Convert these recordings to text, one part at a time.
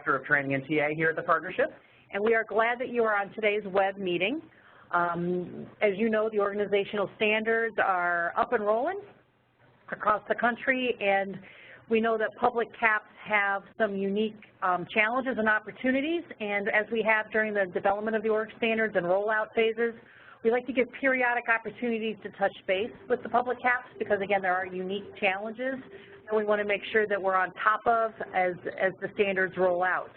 Director of Training and TA here at the Partnership. And we are glad that you are on today's web meeting. As you know, the organizational standards are up and rolling across the country, and we know that public CAPs have some unique challenges and opportunities, and as we have during the development of the org standards and rollout phases, we like to give periodic opportunities to touch base with the public CAPs because, again, there are unique challenges, and we want to make sure that we're on top of as the standards roll out.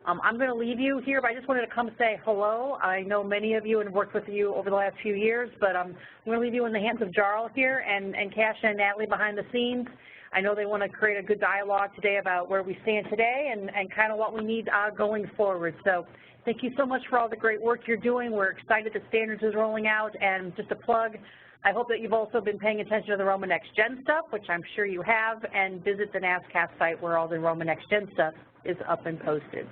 I'm going to leave you here, but I just wanted to come say hello. I know many of you and worked with you over the last few years, but I'm going to leave you in the hands of Jarl here and Kasia and Natalie behind the scenes. I know they want to create a good dialogue today about where we stand today and kind of what we need going forward. So thank you so much for all the great work you're doing. We're excited the standards is rolling out, and just a plug, I hope that you've also been paying attention to the Roma Next Gen stuff, which I'm sure you have, and visit the NASCAS site where all the Roma Next Gen stuff is up and posted.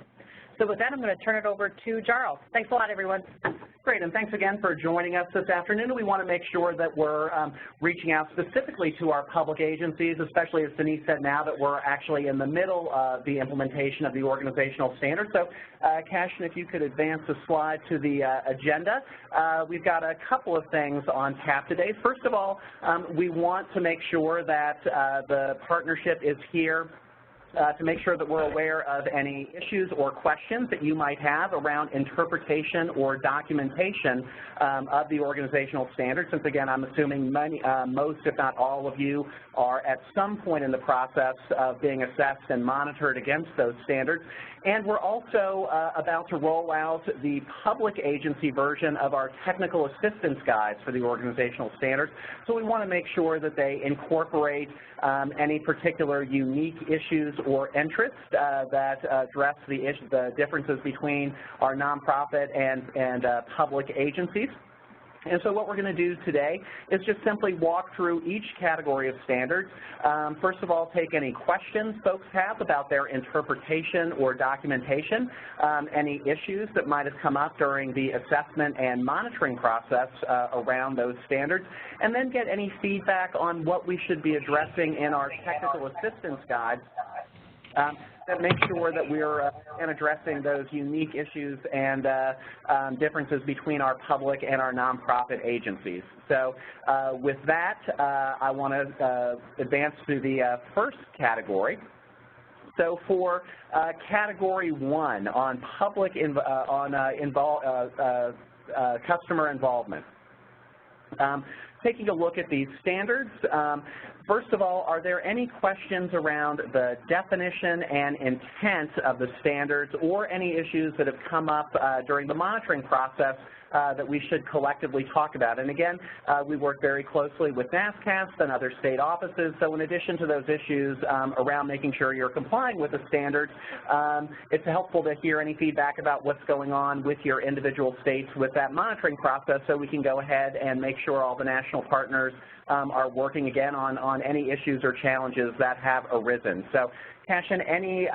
So with that, I'm going to turn it over to Jarl. Thanks a lot, everyone. Great, and thanks again for joining us this afternoon. We want to make sure that we're reaching out specifically to our public agencies, especially as Denise said now that we're actually in the middle of the implementation of the organizational standards. So, Kasia, if you could advance the slide to the agenda. We've got a couple of things on tap today. First of all, we want to make sure that the partnership is here to make sure that we're aware of any issues or questions that you might have around interpretation or documentation of the organizational standards, since again I'm assuming most if not all of you are at some point in the process of being assessed and monitored against those standards. And we're also about to roll out the public agency version of our technical assistance guides for the organizational standards. So we want to make sure that they incorporate any particular unique issues or interests that address the differences between our nonprofit and public agencies. And so what we're going to do today is just simply walk through each category of standards. First of all, take any questions folks have about their interpretation or documentation, any issues that might have come up during the assessment and monitoring process around those standards, and then get any feedback on what we should be addressing in our technical assistance guides that make sure that we're addressing those unique issues and differences between our public and our nonprofit agencies. So with that, I want to advance to the first category. So for Category 1 on public customer involvement. Taking a look at these standards, first of all, are there any questions around the definition and intent of the standards or any issues that have come up during the monitoring process that we should collectively talk about? And again, we work very closely with NASCAS and other state offices, so in addition to those issues around making sure you're complying with the standards, it's helpful to hear any feedback about what's going on with your individual states with that monitoring process so we can go ahead and make sure all the national partners are working again on any issues or challenges that have arisen. So, Kasia, any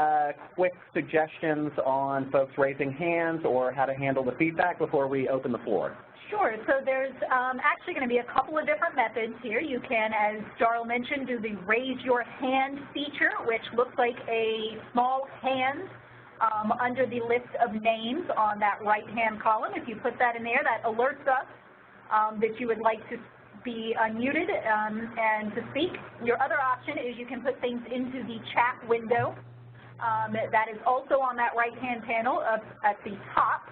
quick suggestions on folks raising hands or how to handle the feedback before we open the floor? Sure. So there's actually going to be a couple of different methods here. You can, as Jarl mentioned, do the raise your hand feature, which looks like a small hand under the list of names on that right-hand column. If you put that in there, that alerts us that you would like to be unmuted and to speak. Your other option is you can put things into the chat window. That is also on that right-hand panel at the top.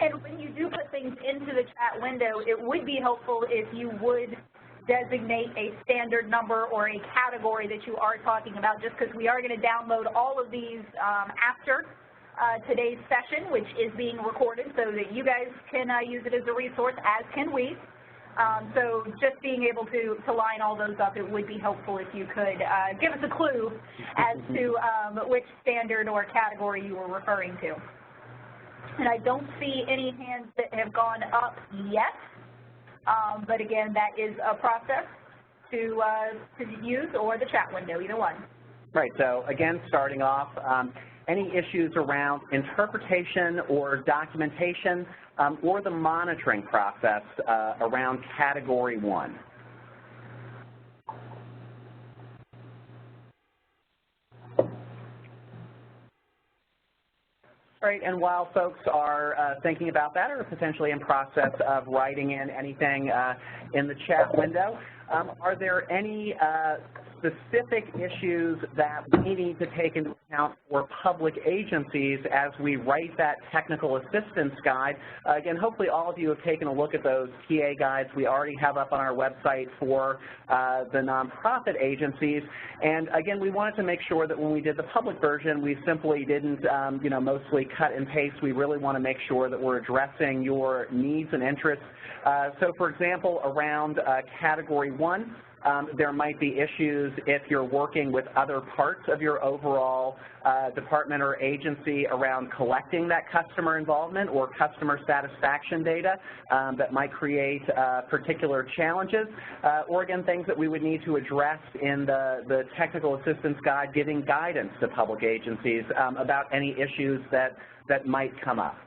And when you do put things into the chat window, it would be helpful if you would designate a standard number or a category that you are talking about, just because we are going to download all of these after today's session, which is being recorded, so that you guys can use it as a resource, as can we. So just being able to line all those up, it would be helpful if you could give us a clue as to which standard or category you were referring to. And I don't see any hands that have gone up yet, but again, that is a process to use, or the chat window, either one. Right, so again, starting off, any issues around interpretation or documentation or the monitoring process around Category 1? Right, and while folks are thinking about that or potentially in process of writing in anything in the chat window, are there any specific issues that we need to take into account for public agencies as we write that technical assistance guide? Again, hopefully all of you have taken a look at those TA guides we already have up on our website for the nonprofit agencies. And again, we wanted to make sure that when we did the public version, we simply didn't, mostly cut and paste. We really want to make sure that we're addressing your needs and interests. So for example, around Category 1, there might be issues if you're working with other parts of your overall department or agency around collecting that customer involvement or customer satisfaction data that might create particular challenges, or again, things that we would need to address in the technical assistance guide, giving guidance to public agencies about any issues that might come up.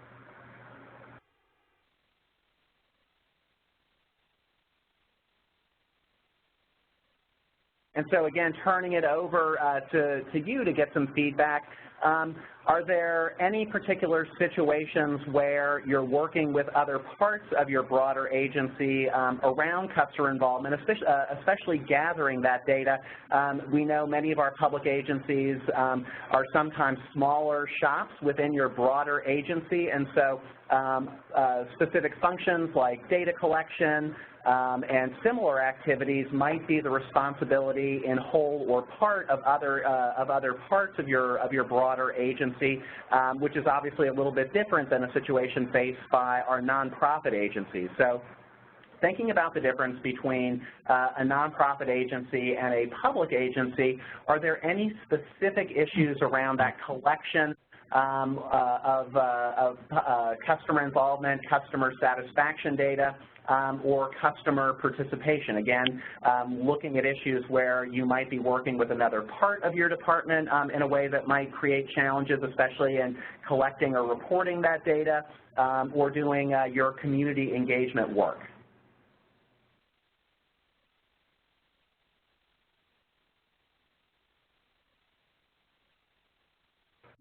And so again, turning it over to you to get some feedback, are there any particular situations where you're working with other parts of your broader agency around customer involvement, especially gathering that data? We know many of our public agencies are sometimes smaller shops within your broader agency, and so specific functions like data collection and similar activities might be the responsibility in whole or part of other parts of your broader agency, which is obviously a little bit different than a situation faced by our nonprofit agencies. So thinking about the difference between a nonprofit agency and a public agency, are there any specific issues around that collection of customer involvement, customer satisfaction data, or customer participation? Again, looking at issues where you might be working with another part of your department in a way that might create challenges, especially in collecting or reporting that data, or doing your community engagement work.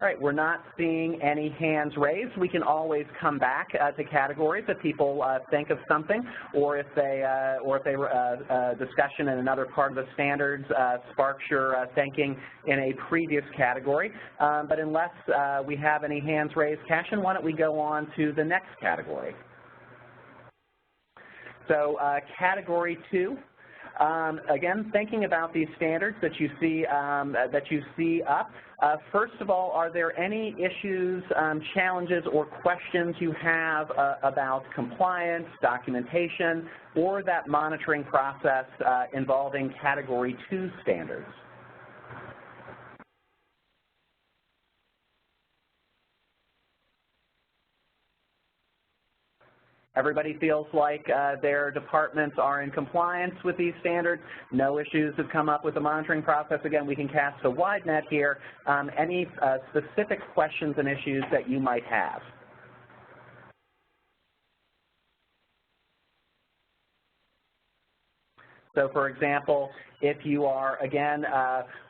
All right, we're not seeing any hands raised. We can always come back to categories if people think of something, or if discussion in another part of the standards sparks your thinking in a previous category. But unless we have any hands raised, Cashin, why don't we go on to the next category? So Category 2. Again, thinking about these standards that you see up, first of all, are there any issues, challenges, or questions you have about compliance, documentation, or that monitoring process involving Category 2 standards? Everybody feels like their departments are in compliance with these standards. No issues have come up with the monitoring process. Again, we can cast a wide net here. Any specific questions and issues that you might have? So for example, if you are, again,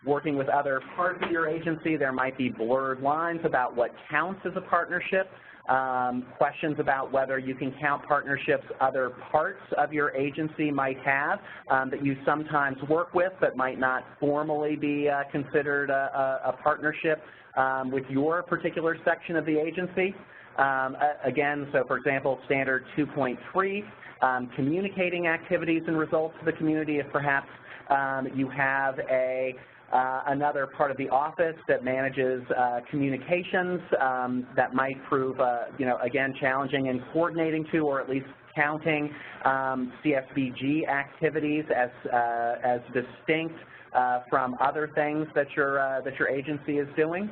working with other parts of your agency, there might be blurred lines about what counts as a partnership. Questions about whether you can count partnerships other parts of your agency might have that you sometimes work with but might not formally be considered a partnership with your particular section of the agency. Again, so for example, Standard 2.3, communicating activities and results to the community. If perhaps you have another part of the office that manages communications that might prove, again, challenging in coordinating to, or at least counting CSBG activities as distinct from other things that your agency is doing.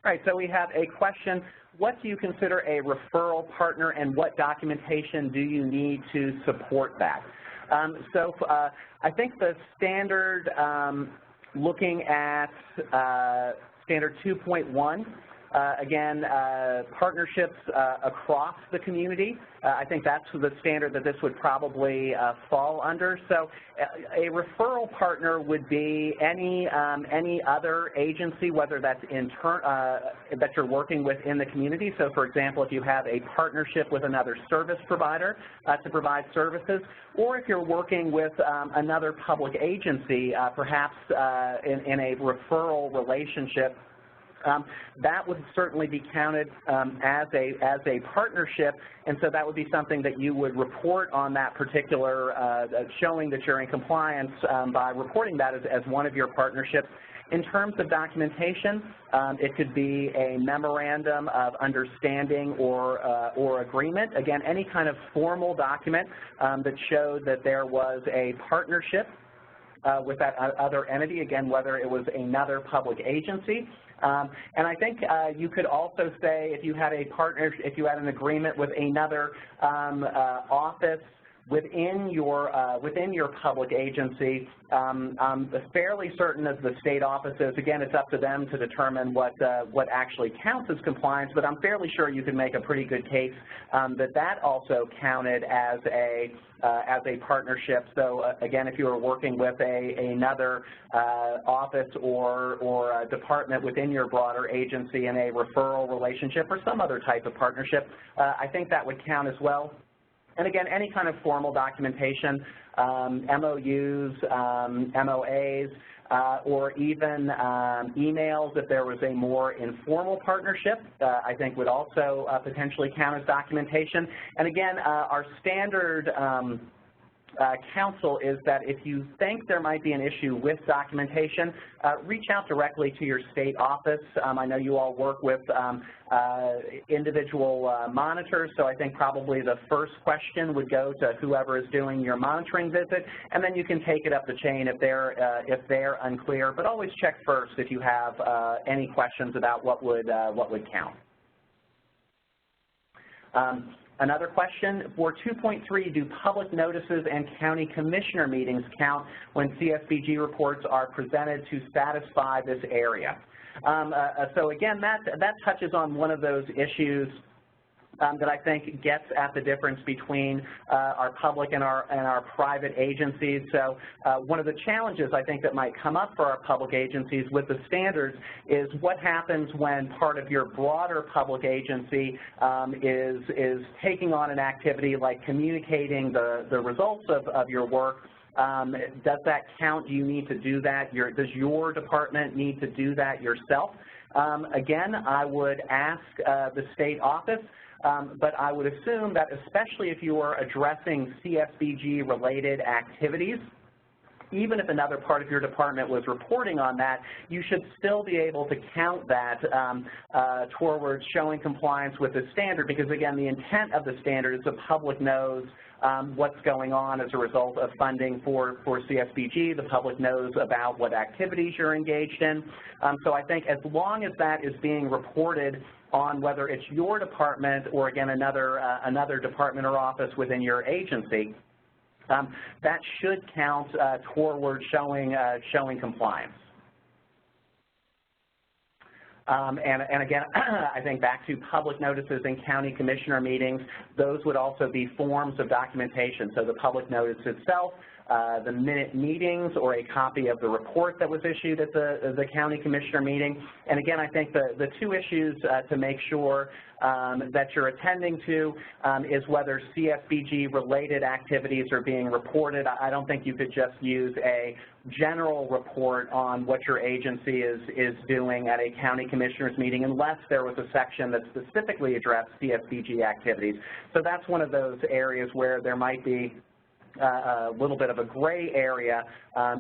All right, so we have a question. What do you consider a referral partner, and what documentation do you need to support that? I think the standard, looking at Standard 2.1, Again, partnerships across the community. I think that's the standard that this would probably fall under. So a referral partner would be any other agency, whether that's that you're working with in the community. So, for example, if you have a partnership with another service provider to provide services, or if you're working with another public agency, perhaps in a referral relationship, that would certainly be counted as a partnership, and so that would be something that you would report on that particular, showing that you're in compliance by reporting that as one of your partnerships. In terms of documentation, it could be a memorandum of understanding or agreement. Again, any kind of formal document that showed that there was a partnership with that other entity, again, whether it was another public agency. And I think you could also say if you had a partner, if you had an agreement with another office within your public agency, I'm fairly certain of the state offices. Again, it's up to them to determine what actually counts as compliance, but I'm fairly sure you could make a pretty good case that also counted as a partnership. So again, if you were working with another office or a department within your broader agency in a referral relationship or some other type of partnership, I think that would count as well. And again, any kind of formal documentation, MOUs, MOAs, or even emails if there was a more informal partnership, I think would also potentially count as documentation. And again, our standard counsel is that if you think there might be an issue with documentation, reach out directly to your state office. I know you all work with individual monitors, so I think probably the first question would go to whoever is doing your monitoring visit, and then you can take it up the chain if they're unclear. But always check first if you have any questions about what would count. Another question, for 2.3, do public notices and county commissioner meetings count when CSBG reports are presented to satisfy this area? So again, that touches on one of those issues that I think gets at the difference between our public and our private agencies. So one of the challenges I think that might come up for our public agencies with the standards is what happens when part of your broader public agency is taking on an activity like communicating the results of your work. Does that count? Do you need to do that? Does your department need to do that yourself? Again, I would ask the state office, but I would assume that especially if you are addressing CSBG-related activities, even if another part of your department was reporting on that, you should still be able to count that towards showing compliance with the standard, because again, the intent of the standard is the public knows what's going on as a result of funding for CSBG. The public knows about what activities you're engaged in. So I think as long as that is being reported on, whether it's your department or again another department or office within your agency, that should count toward showing compliance. And again, I think back to public notices and county commissioner meetings, those would also be forms of documentation. So the public notice itself, the minute meetings, or a copy of the report that was issued at the county commissioner meeting. And again, I think the two issues to make sure that you're attending to is whether CSBG-related activities are being reported. I don't think you could just use a general report on what your agency is doing at a county commissioner's meeting unless there was a section that specifically addressed CSBG activities. So that's one of those areas where there might be a little bit of a gray area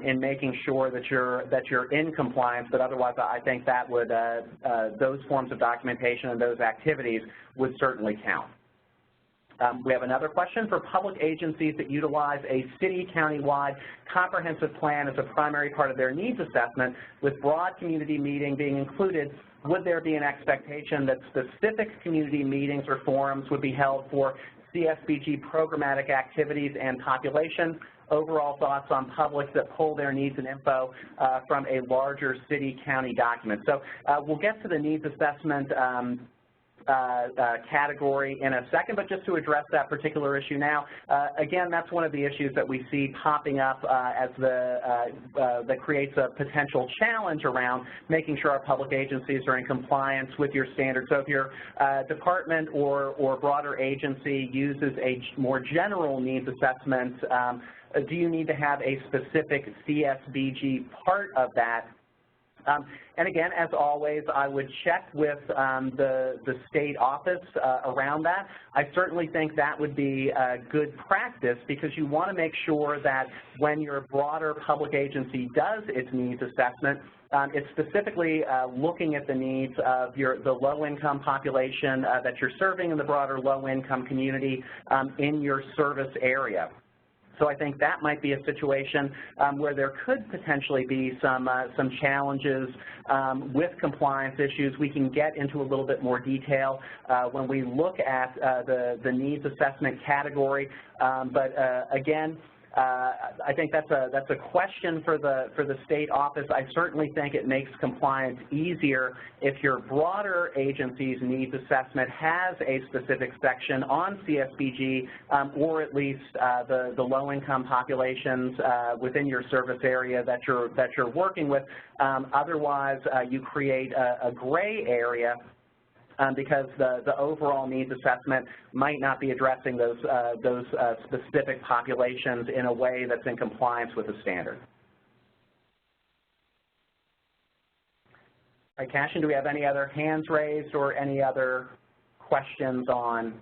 in making sure that you're in compliance, but otherwise I think that would those forms of documentation and those activities would certainly count. We have another question. For public agencies that utilize a city countywide comprehensive plan as a primary part of their needs assessment, with broad community meeting being included, would there be an expectation that specific community meetings or forums would be held for CSBG programmatic activities and population, overall thoughts on publics that pull their needs and info from a larger city-county document. So we'll get to the needs assessment category in a second, but just to address that particular issue now, again, that's one of the issues that we see popping up as that creates a potential challenge around making sure our public agencies are in compliance with your standards. So if your department or broader agency uses a more general needs assessment, do you need to have a specific CSBG part of that? And again, as always, I would check with the state office around that. I certainly think that would be good practice because you want to make sure that when your broader public agency does its needs assessment, it's specifically looking at the needs of the low-income population that you're serving in the broader low-income community in your service area. So I think that might be a situation where there could potentially be some challenges with compliance issues. We can get into a little bit more detail when we look at the needs assessment category. But again, I think that's a question for the state office. I certainly think it makes compliance easier if your broader agency's needs assessment has a specific section on CSBG or at least the low-income populations within your service area that you're working with. Otherwise, you create a gray area because the overall needs assessment might not be addressing those specific populations in a way that's in compliance with the standard. All right, Cashin, do we have any other hands raised or any other questions on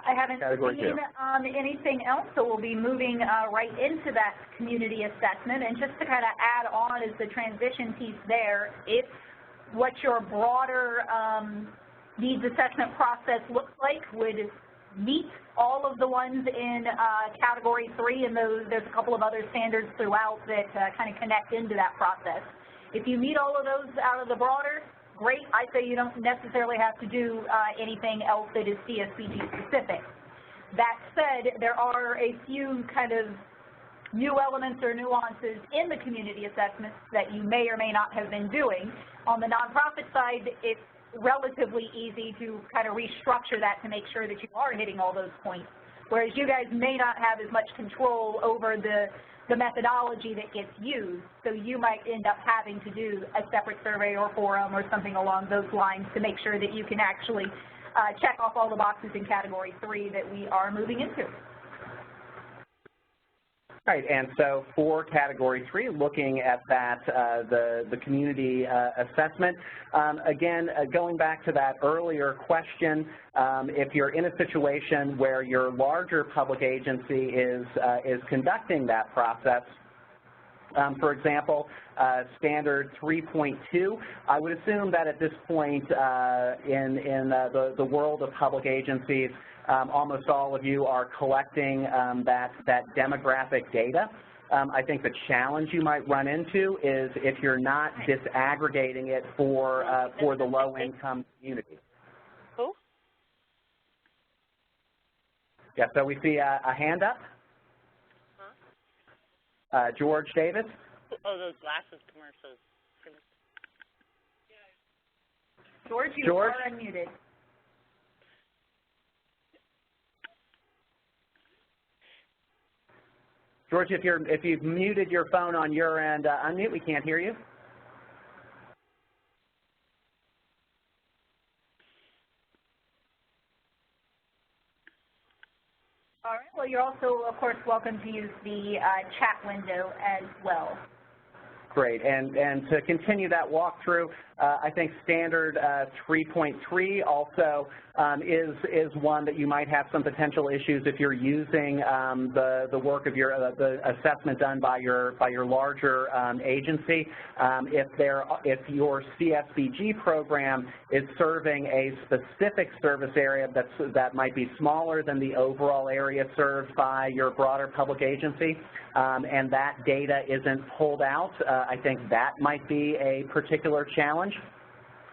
I haven't category seen anything else, so we'll be moving right into that community assessment. And just to kind of add on as the transition piece there, it's what your broader needs assessment process looks like would meet all of the ones in Category 3, and there's a couple of other standards throughout that kind of connect into that process. If you meet all of those out of the broader, great. I say you don't necessarily have to do anything else that is CSBG specific. That said, there are a few kind of new elements or nuances in the community assessments that you may or may not have been doing. On the nonprofit side, it's relatively easy to kind of restructure that to make sure that you are hitting all those points, whereas you guys may not have as much control over the methodology that gets used, so you might end up having to do a separate survey or forum or something along those lines to make sure that you can actually check off all the boxes in Category 3 that we are moving into. Right, and so for Category 3, looking at that, the community assessment, again, going back to that earlier question, if you're in a situation where your larger public agency is conducting that process, for example, Standard 3.2, I would assume that at this point in the world of public agencies, almost all of you are collecting that demographic data. I think the challenge you might run into is if you're not disaggregating it for the low-income community. Who? Yeah, so we see a hand up. Huh? George Davis. Oh, those glasses commercials. George, you are unmuted. George, if you've muted your phone on your end, unmute. We can't hear you. All right. Well, you're also, of course, welcome to use the chat window as well. Great, and to continue that walkthrough, I think Standard 3.3 also is one that you might have some potential issues if you're using the work of the assessment done by your larger agency. If your CSBG program is serving a specific service area that might be smaller than the overall area served by your broader public agency, and that data isn't pulled out, I think that might be a particular challenge.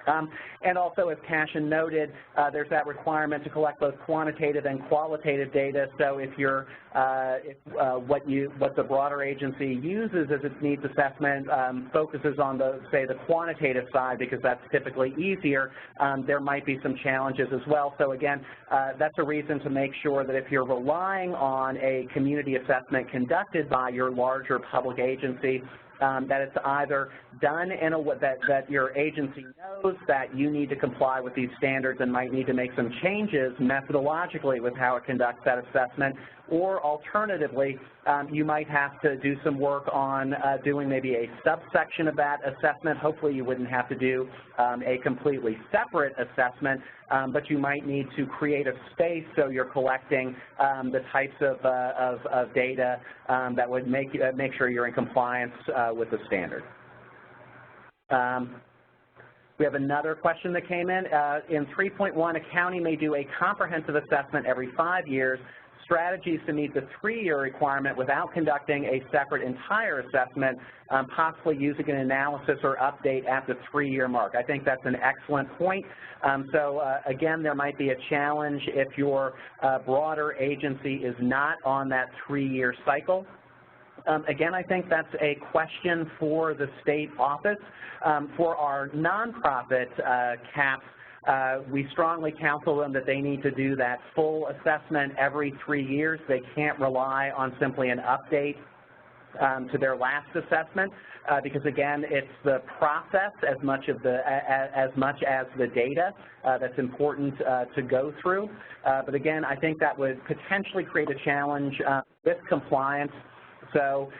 And also, as Cashin noted, there's that requirement to collect both quantitative and qualitative data. So if you're, what the broader agency uses as its needs assessment focuses on the, say, the quantitative side because that's typically easier, there might be some challenges as well. So again, that's a reason to make sure that if you're relying on a community assessment conducted by your larger public agency, that it's either done in a way that your agency knows that you need to comply with these standards and might need to make some changes methodologically with how it conducts that assessment, or alternatively, you might have to do some work on doing maybe a subsection of that assessment. Hopefully you wouldn't have to do a completely separate assessment, but you might need to create a space so you're collecting the types of data that would make sure you're in compliance with the standard. We have another question that came in. In 3.1, a county may do a comprehensive assessment every 5 years. Strategies to meet the 3-year requirement without conducting a separate entire assessment, possibly using an analysis or update at the 3-year mark. I think that's an excellent point. Again, there might be a challenge if your broader agency is not on that 3-year cycle. Again, I think that's a question for the state office. For our nonprofit CAPs, we strongly counsel them that they need to do that full assessment every 3 years. They can't rely on simply an update to their last assessment because, again, it's the process as much as the data that's important to go through. But again, I think that would potentially create a challenge with compliance. So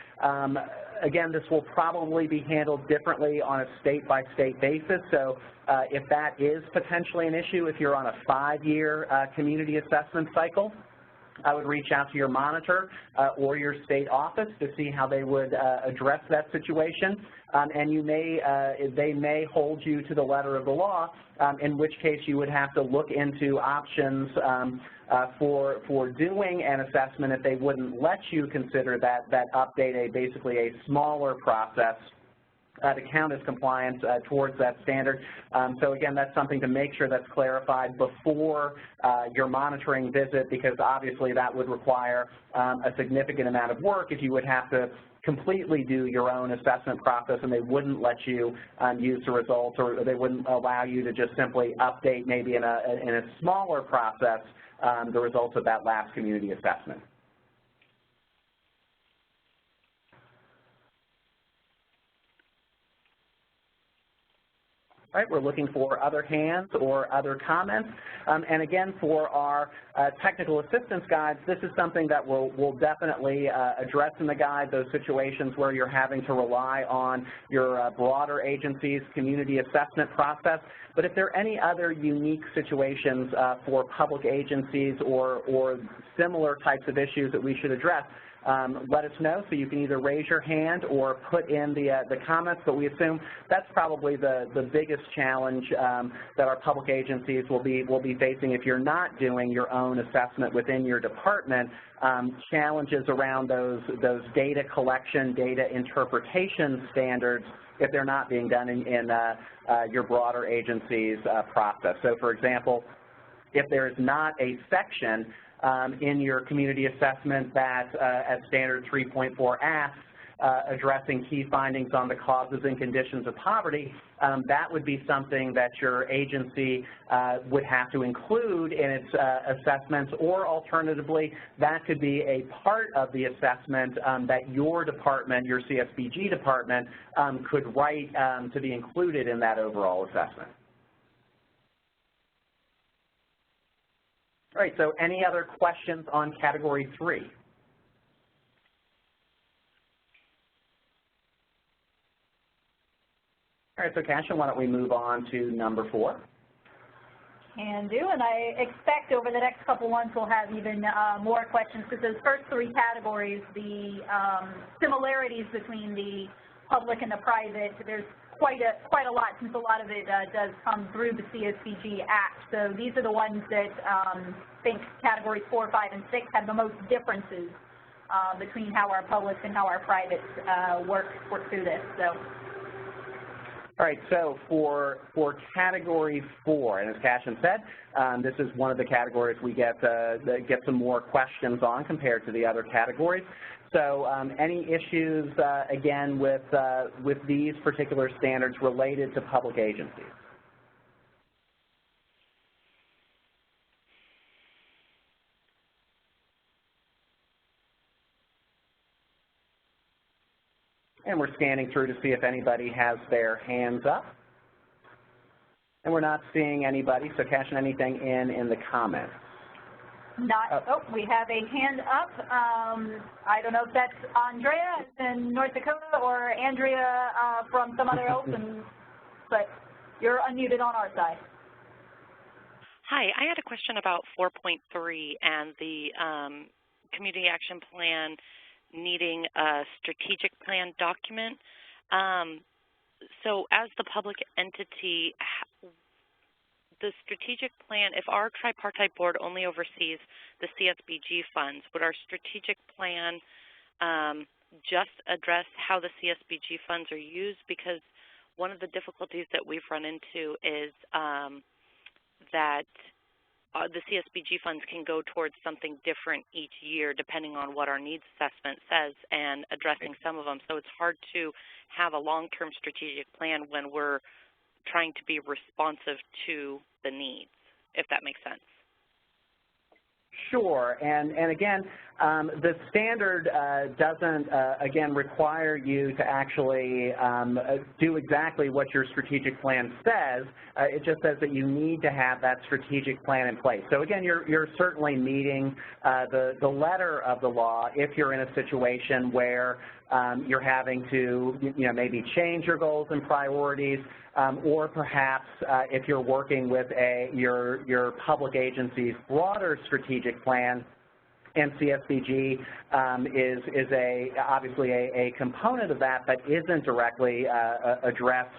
again, this will probably be handled differently on a state-by-state basis. So if that is potentially an issue, if you're on a 5-year community assessment cycle, I would reach out to your monitor or your state office to see how they would address that situation. And they may hold you to the letter of the law, in which case you would have to look into options for doing an assessment if they wouldn't let you consider that update basically a smaller process to count as compliance towards that standard. So again, that's something to make sure that's clarified before your monitoring visit, because obviously that would require a significant amount of work if you would have to completely do your own assessment process and they wouldn't let you use the results, or they wouldn't allow you to just simply update maybe in a smaller process the results of that last community assessment. All right, we're looking for other hands or other comments. And again, for our technical assistance guides, this is something that we'll definitely address in the guide, those situations where you're having to rely on your broader agency's community assessment process. But if there are any other unique situations for public agencies or similar types of issues that we should address, let us know. So you can either raise your hand or put in the comments, but we assume that's probably the biggest challenge that our public agencies will be facing if you're not doing your own assessment within your department. Challenges around those data collection, data interpretation standards if they're not being done in your broader agency's process. So for example, if there is not a section in your community assessment that, as Standard 3.4 asks, addressing key findings on the causes and conditions of poverty, that would be something that your agency would have to include in its assessments, or alternatively, that could be a part of the assessment that your department, your CSBG department, could write to be included in that overall assessment. All right, so any other questions on Category 3? All right, so Cashin, why don't we move on to number 4? Can do, and I expect over the next couple months we'll have even more questions, because those first 3 categories, the similarities between the public and the private, there's quite a lot, since a lot of it does come through the CSBG Act. So these are the ones that I think categories 4, 5, and 6 have the most differences between how our publics and how our privates work through this. So. All right, so for Category 4, and as Cashin said, this is one of the categories we get some more questions on compared to the other categories. So any issues, again, with these particular standards related to public agencies? And we're scanning through to see if anybody has their hands up. And we're not seeing anybody, so Cashin, anything in the comments? We have a hand up. I don't know if that's Andrea in North Dakota or Andrea from some other else, but you're unmuted on our side. Hi, I had a question about 4.3 and the Community Action Plan needing a strategic plan document. So as the public entity, the strategic plan, if our tripartite board only oversees the CSBG funds, would our strategic plan just address how the CSBG funds are used? Because one of the difficulties that we've run into is that the CSBG funds can go towards something different each year depending on what our needs assessment says and addressing some of them. So it's hard to have a long-term strategic plan when we're trying to be responsive to the needs, if that makes sense. Sure, and again, the standard doesn't, again, require you to actually do exactly what your strategic plan says. It just says that you need to have that strategic plan in place. So again, you're certainly meeting the letter of the law if you're in a situation where you're having to, maybe change your goals and priorities, or perhaps if you're working with your public agency's broader strategic plan, and CSBG is obviously a component of that, but isn't directly addressed.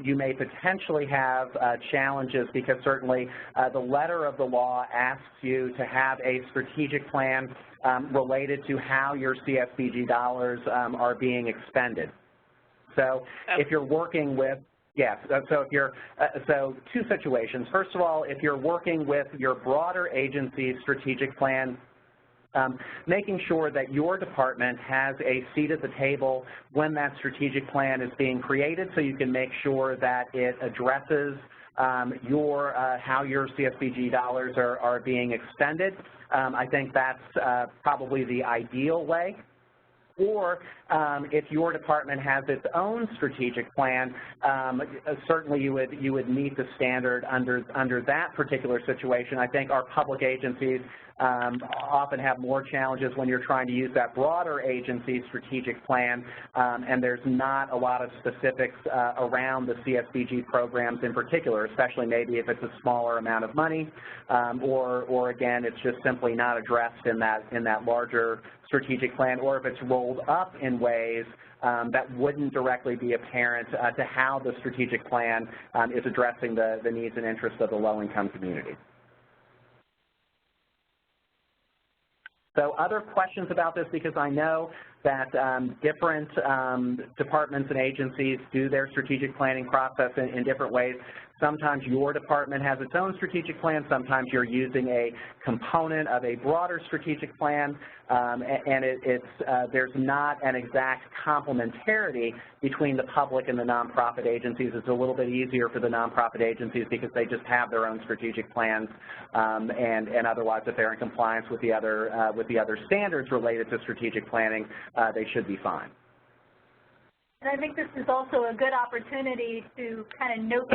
You may potentially have challenges because certainly the letter of the law asks you to have a strategic plan related to how your CSBG dollars are being expended. So if you're working with Yes, so if you're, so two situations. First of all, if you're working with your broader agency's strategic plan, making sure that your department has a seat at the table when that strategic plan is being created so you can make sure that it addresses how your CSBG dollars are being expended. I think that's probably the ideal way. Or if your department has its own strategic plan, certainly you would meet the standard under that particular situation. I think our public agencies often have more challenges when you're trying to use that broader agency strategic plan, and there's not a lot of specifics around the CSBG programs in particular, especially maybe if it's a smaller amount of money, or again, it's just simply not addressed in that larger strategic plan, or if it's rolled up in ways that wouldn't directly be apparent to how the strategic plan is addressing the needs and interests of the low-income community. So other questions about this, because I know that different departments and agencies do their strategic planning process in different ways. Sometimes your department has its own strategic plan. Sometimes you're using a component of a broader strategic plan, and there's not an exact complementarity between the public and the nonprofit agencies. It's a little bit easier for the nonprofit agencies because they just have their own strategic plans, and otherwise, if they're in compliance with the other standards related to strategic planning, they should be fine. And I think this is also a good opportunity to kind of note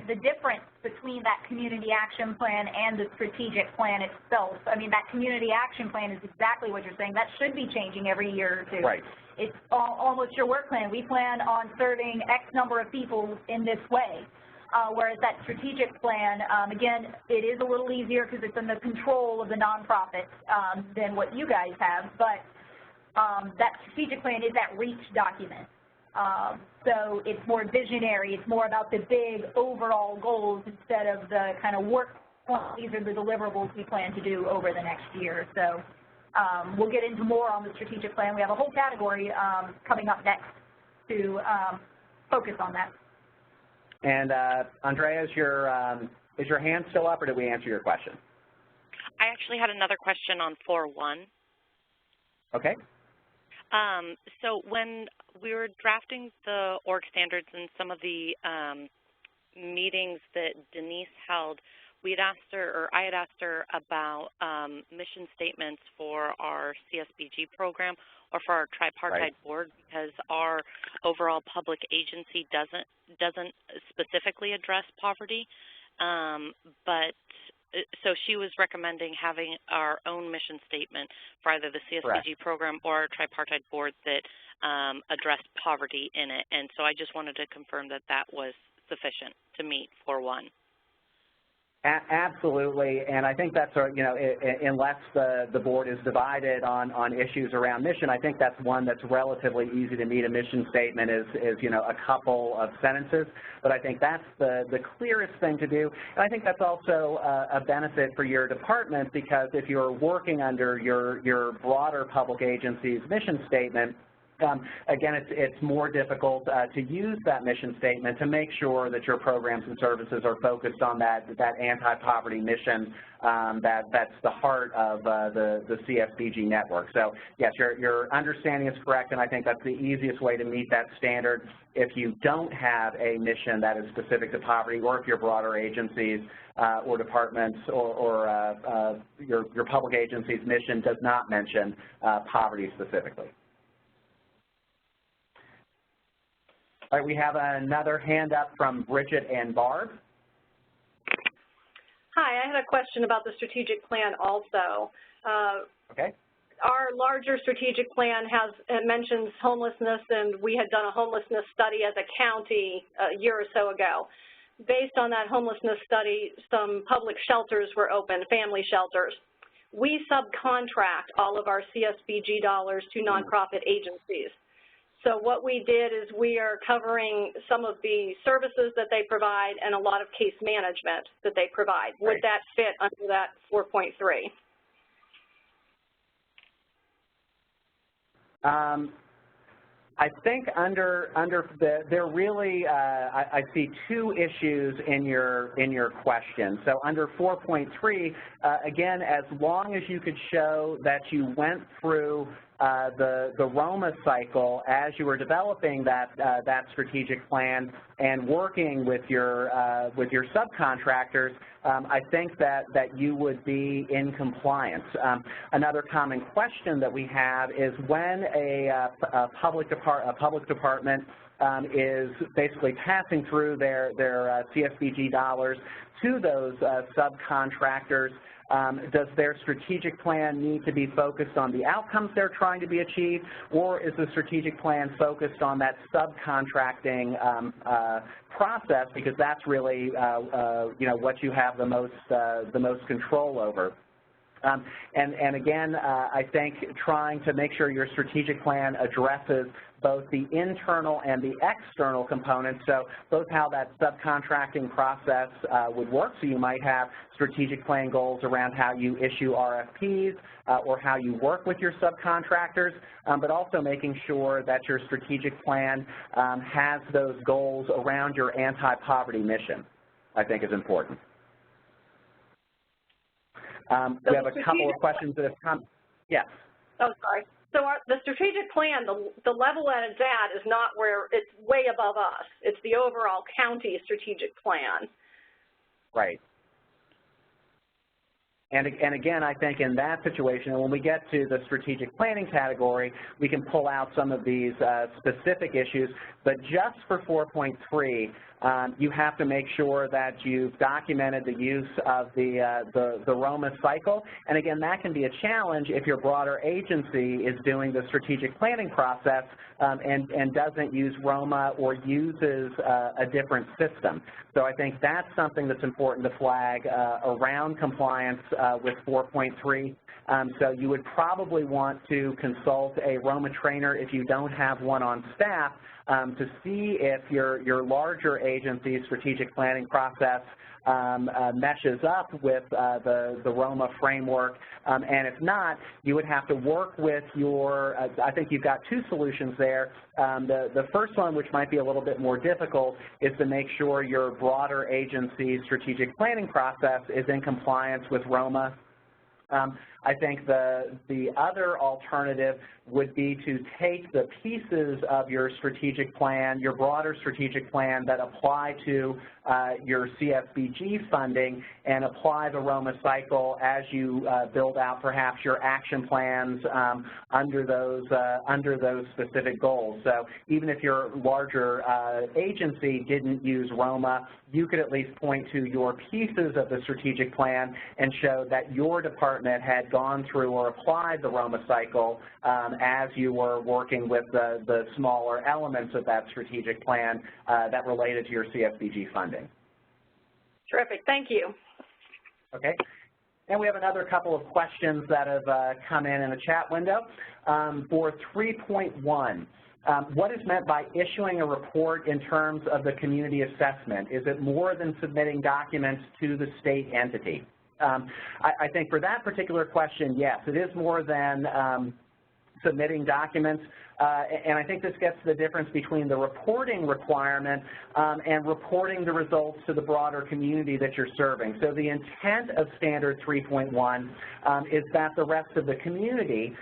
the difference between that community action plan and the strategic plan itself. I mean, that community action plan is exactly what you're saying. That should be changing every year or two. Right. It's almost your work plan. We plan on serving X number of people in this way. Whereas that strategic plan, again, it is a little easier because it's in the control of the nonprofit than what you guys have, but that strategic plan is that reach document. So it's more visionary. It's more about the big overall goals instead of the kind of work points. These are the deliverables we plan to do over the next year. So we'll get into more on the strategic plan. We have a whole category coming up next to focus on that. And Andrea, is your hand still up, or did we answer your question? I actually had another question on 4.1. Okay. So when we were drafting the org standards and some of the meetings that Denise held, we had asked her, or I had asked her about mission statements for our CSBG program or for our tripartite board, because our overall public agency doesn't specifically address poverty, but so she was recommending having our own mission statement for either the CSBG program or our tripartite board that addressed poverty in it. And so I just wanted to confirm that that was sufficient to meet 4.1. Absolutely, and I think that's, unless the board is divided on issues around mission, I think that's one that's relatively easy to meet. A mission statement is a couple of sentences, but I think that's the clearest thing to do. And I think that's also a benefit for your department, because if you're working under your broader public agency's mission statement, again, it's more difficult to use that mission statement to make sure that your programs and services are focused on that anti-poverty mission that's the heart of the CSBG network. So, yes, your understanding is correct, and I think that's the easiest way to meet that standard. If you don't have a mission that is specific to poverty, or if your broader agencies or departments or your public agency's mission does not mention poverty specifically. All right, we have another hand up from Bridget and Barb. Hi, I had a question about the strategic plan also. Okay. Our larger strategic plan mentions homelessness, and we had done a homelessness study as a county a year or so ago. Based on that homelessness study, some public shelters were open, family shelters. We subcontract all of our CSBG dollars to nonprofit agencies. So what we did is we are covering some of the services that they provide and a lot of case management that they provide. Would that fit under that 4.3? I think there really I see two issues in your question. So under 4.3, again, as long as you could show that you went through the Roma cycle as you were developing that strategic plan and working with your subcontractors, I think that you would be in compliance. Another common question that we have is when a public department is basically passing through their CSBG dollars to those subcontractors, does their strategic plan need to be focused on the outcomes they're trying to be achieved, or is the strategic plan focused on that subcontracting process, because that's really what you have the most control over? And again, I think trying to make sure your strategic plan addresses both the internal and the external components, so both how that subcontracting process would work. So you might have strategic plan goals around how you issue RFPs or how you work with your subcontractors, but also making sure that your strategic plan has those goals around your anti-poverty mission, I think is important. We have a couple of questions that have come. Yes. Oh, sorry. So the strategic plan, the level that it's at is not where it's way above us. It's the overall county strategic plan. Right. And again, I think in that situation, when we get to the strategic planning category, we can pull out some of these specific issues. But just for 4.3, you have to make sure that you've documented the use of the Roma cycle. And again, that can be a challenge if your broader agency is doing the strategic planning process and doesn't use Roma or uses a different system. So I think that's something that's important to flag around compliance with 4.3. So you would probably want to consult a Roma trainer if you don't have one on staff, to see if your larger agency's strategic planning process meshes up with the ROMA framework, and if not, you would have to work with your, I think you've got two solutions there. The first one, which might be a little bit more difficult, is to make sure your broader agency's strategic planning process is in compliance with ROMA. I think the other alternative would be to take the pieces of your strategic plan, your broader strategic plan that apply to your CSBG funding, and apply the ROMA cycle as you build out perhaps your action plans under those specific goals. So even if your larger agency didn't use ROMA, you could at least point to your pieces of the strategic plan and show that your department had gone through or applied the ROMA cycle as you were working with the smaller elements of that strategic plan that related to your CSBG funding. Terrific. Thank you. Okay. And we have another couple of questions that have come in the chat window. For 3.1, what is meant by issuing a report in terms of the community assessment? Is it more than submitting documents to the state entity? I think for that particular question, yes, it is more than submitting documents, and I think this gets to the difference between the reporting requirement and reporting the results to the broader community that you're serving. So the intent of Standard 3.1 is that the rest of the community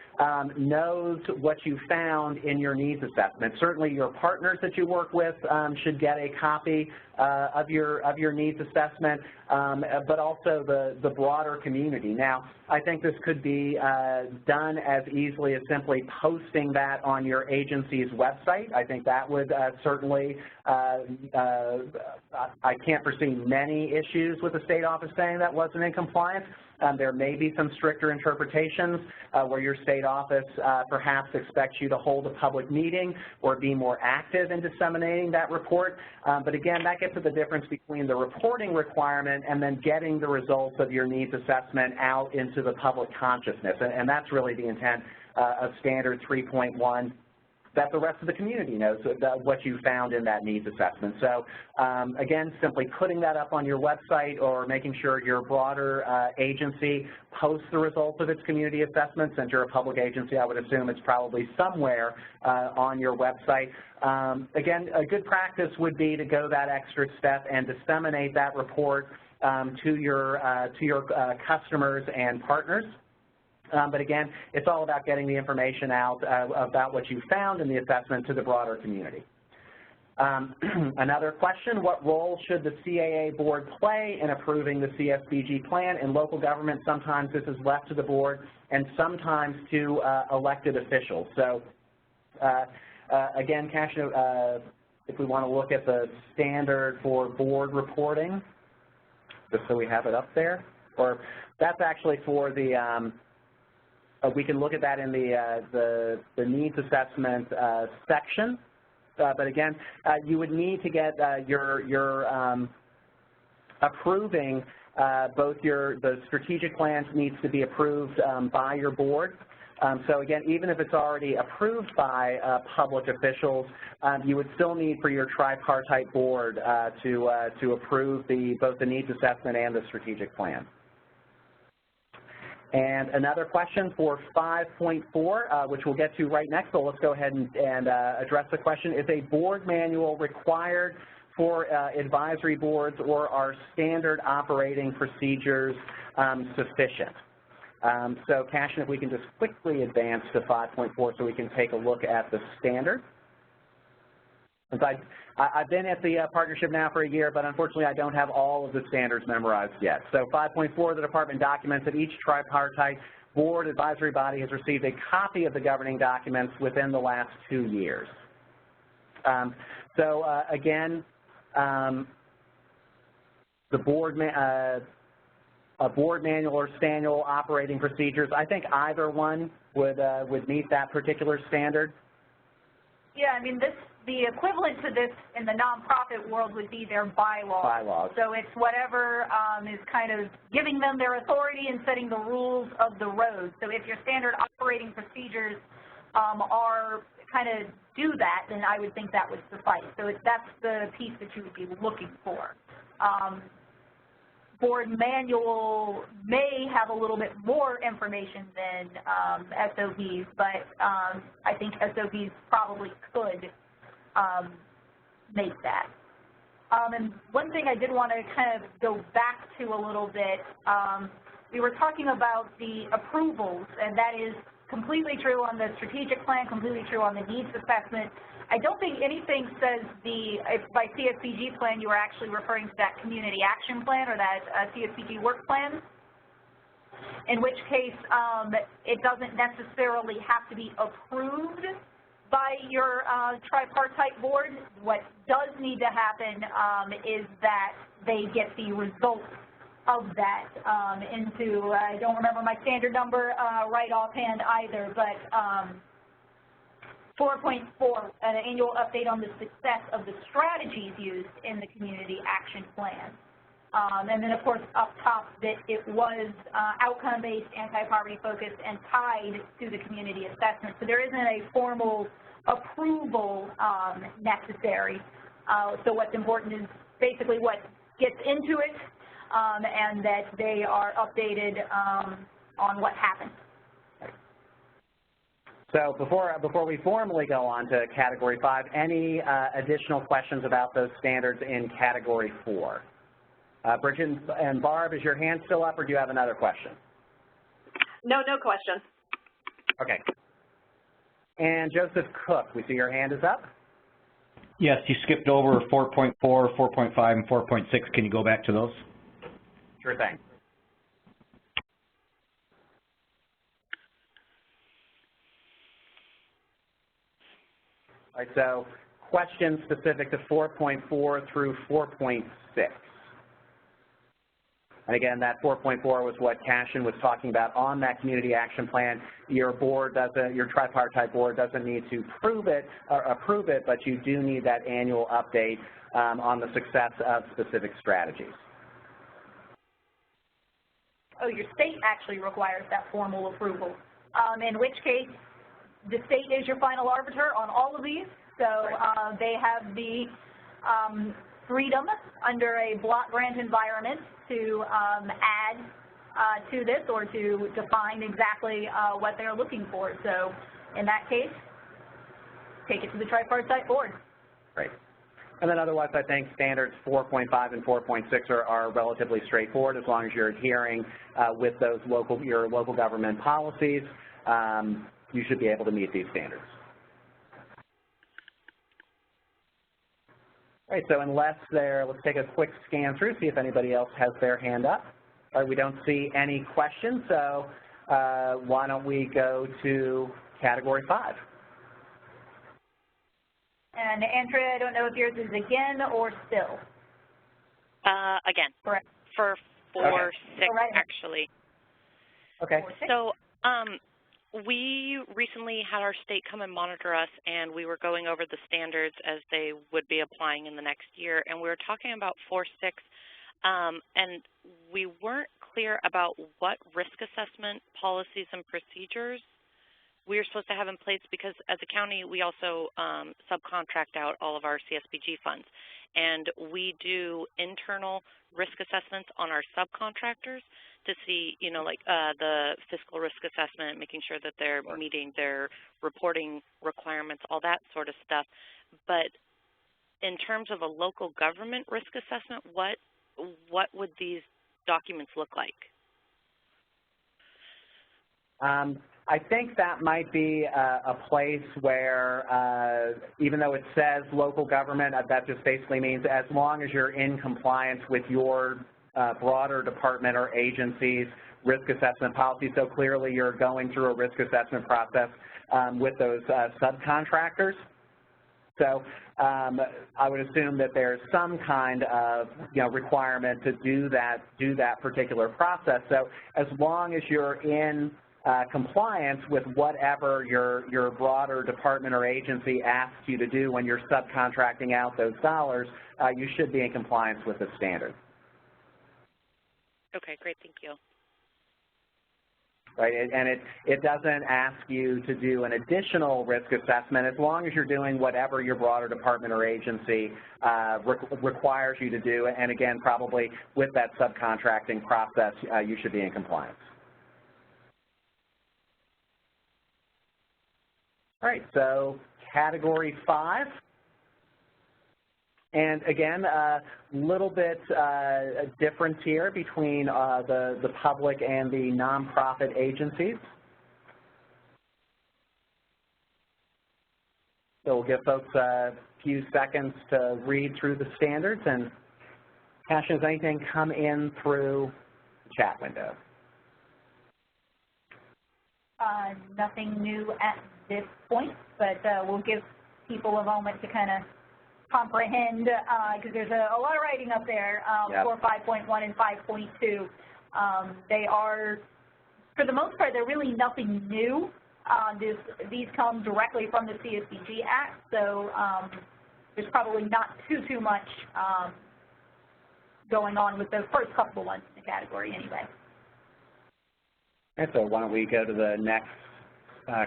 knows what you found in your needs assessment. Certainly your partners that you work with should get a copy of your needs assessment, but also the broader community. Now, I think this could be done as easily as simply posting that on your agency's website. I think that would certainly, I can't foresee many issues with the state office saying that wasn't in compliance. There may be some stricter interpretations where your state office perhaps expects you to hold a public meeting or be more active in disseminating that report. But again, that gets to the difference between the reporting requirement and then getting the results of your needs assessment out into the public consciousness. And that's really the intent of Standard 3.1, that the rest of the community knows what you found in that needs assessment. So again, simply putting that up on your website or making sure your broader agency posts the results of its community assessment. Since you're a public agency, I would assume it's probably somewhere on your website. Again, a good practice would be to go that extra step and disseminate that report to your customers and partners. But again, it's all about getting the information out about what you found in the assessment to the broader community. Another question, what role should the CAA board play in approving the CSBG plan? In local government, sometimes this is left to the board and sometimes to elected officials. So again, Kashna, if we want to look at the standard for board reporting, just so we have it up there, or that's actually for the we can look at that in the needs assessment section, but again, you would need to get your approving both the strategic plans needs to be approved by your board. So again, even if it's already approved by public officials, you would still need for your tripartite board to approve both the needs assessment and the strategic plan. And another question for 5.4, which we'll get to right next, so let's go ahead and address the question. Is a board manual required for advisory boards, or are standard operating procedures sufficient? So, Cashin, if we can just quickly advance to 5.4 so we can take a look at the standard. I've been at the partnership now for a year, but unfortunately I don't have all of the standards memorized yet. So 5.4, the department documents that each tripartite board advisory body has received a copy of the governing documents within the last 2 years. Again, the board, a board manual or standard operating procedures, I think either one would meet that particular standard. Yeah, I mean, the equivalent to this in the nonprofit world would be their bylaws. So it's whatever is kind of giving them their authority and setting the rules of the road. So if your standard operating procedures are kind of do that, then I would think that would suffice. So that's the piece that you would be looking for. Board manual may have a little bit more information than SOBs, but I think SOBs probably could make that. And one thing I did want to kind of go back to a little bit, we were talking about the approvals, and that is completely true on the strategic plan, completely true on the needs assessment. I don't think anything says if by CSBG plan you were actually referring to that community action plan or that CSBG work plan, in which case it doesn't necessarily have to be approved by your tripartite board. What does need to happen is that they get the results of that into, I don't remember my standard number right offhand either, but 4.4, an annual update on the success of the strategies used in the community action plan. And then, of course, up top that it was outcome-based, anti-poverty focused, and tied to the community assessment. So there isn't a formal approval necessary. So what's important is basically what gets into it and that they are updated on what happened. So before we formally go on to Category 5, any additional questions about those standards in Category 4? Bridget and Barb, is your hand still up, or do you have another question? No, no question. Okay. And Joseph Cook, we see your hand is up. Yes, you skipped over 4.4, 4.5, and 4.6. Can you go back to those? Sure thing. All right, so questions specific to 4.4 through 4.6. And again, that 4.4 was what Cashin was talking about on that community action plan. Your board doesn't, your tripartite board doesn't need to approve it, but you do need that annual update on the success of specific strategies. Oh, your state actually requires that formal approval, in which case the state is your final arbiter on all of these. So they have the freedom under a block grant environment to add to this or to define exactly what they're looking for. So in that case, take it to the tripartite board. Great. And then otherwise, I think standards 4.5 and 4.6 are relatively straightforward as long as you're adhering with those your local government policies. You should be able to meet these standards. All right, so let's take a quick scan through, see if anybody else has their hand up. All right, we don't see any questions, so why don't we go to Category 5. And Andrea, I don't know if yours is again or still. Again. Correct. For 4.6, actually. Okay. So we recently had our state come and monitor us, and we were going over the standards as they would be applying in the next year, and we were talking about 4.6, and we weren't clear about what risk assessment policies and procedures we are supposed to have in place, because as a county, we also subcontract out all of our CSBG funds. And we do internal risk assessments on our subcontractors to see, you know, like the fiscal risk assessment, making sure that they're meeting their reporting requirements, all that sort of stuff. But in terms of a local government risk assessment, what would these documents look like? I think that might be a place where, even though it says local government, that just basically means as long as you're in compliance with your broader department or agency's risk assessment policy. So clearly you're going through a risk assessment process with those subcontractors. So I would assume that there's some kind of requirement to do that particular process. So as long as you're in compliance with whatever your broader department or agency asks you to do when you're subcontracting out those dollars, you should be in compliance with the standard. Okay, great, thank you. right? And it doesn't ask you to do an additional risk assessment as long as you're doing whatever your broader department or agency requires you to do. And again, probably with that subcontracting process, you should be in compliance. All right, so Category 5. And again, a little bit difference here between the public and the nonprofit agencies. So we'll give folks a few seconds to read through the standards. And Cash, has anything come in through the chat window? Nothing new at this point, but we'll give people a moment to kind of comprehend, because there's a lot of writing up there for 5.1 and 5.2. They are, for the most part, they're really nothing new. These come directly from the CSBG Act, so there's probably not too much going on with the first couple of ones in the category anyway. And so why don't we go to the next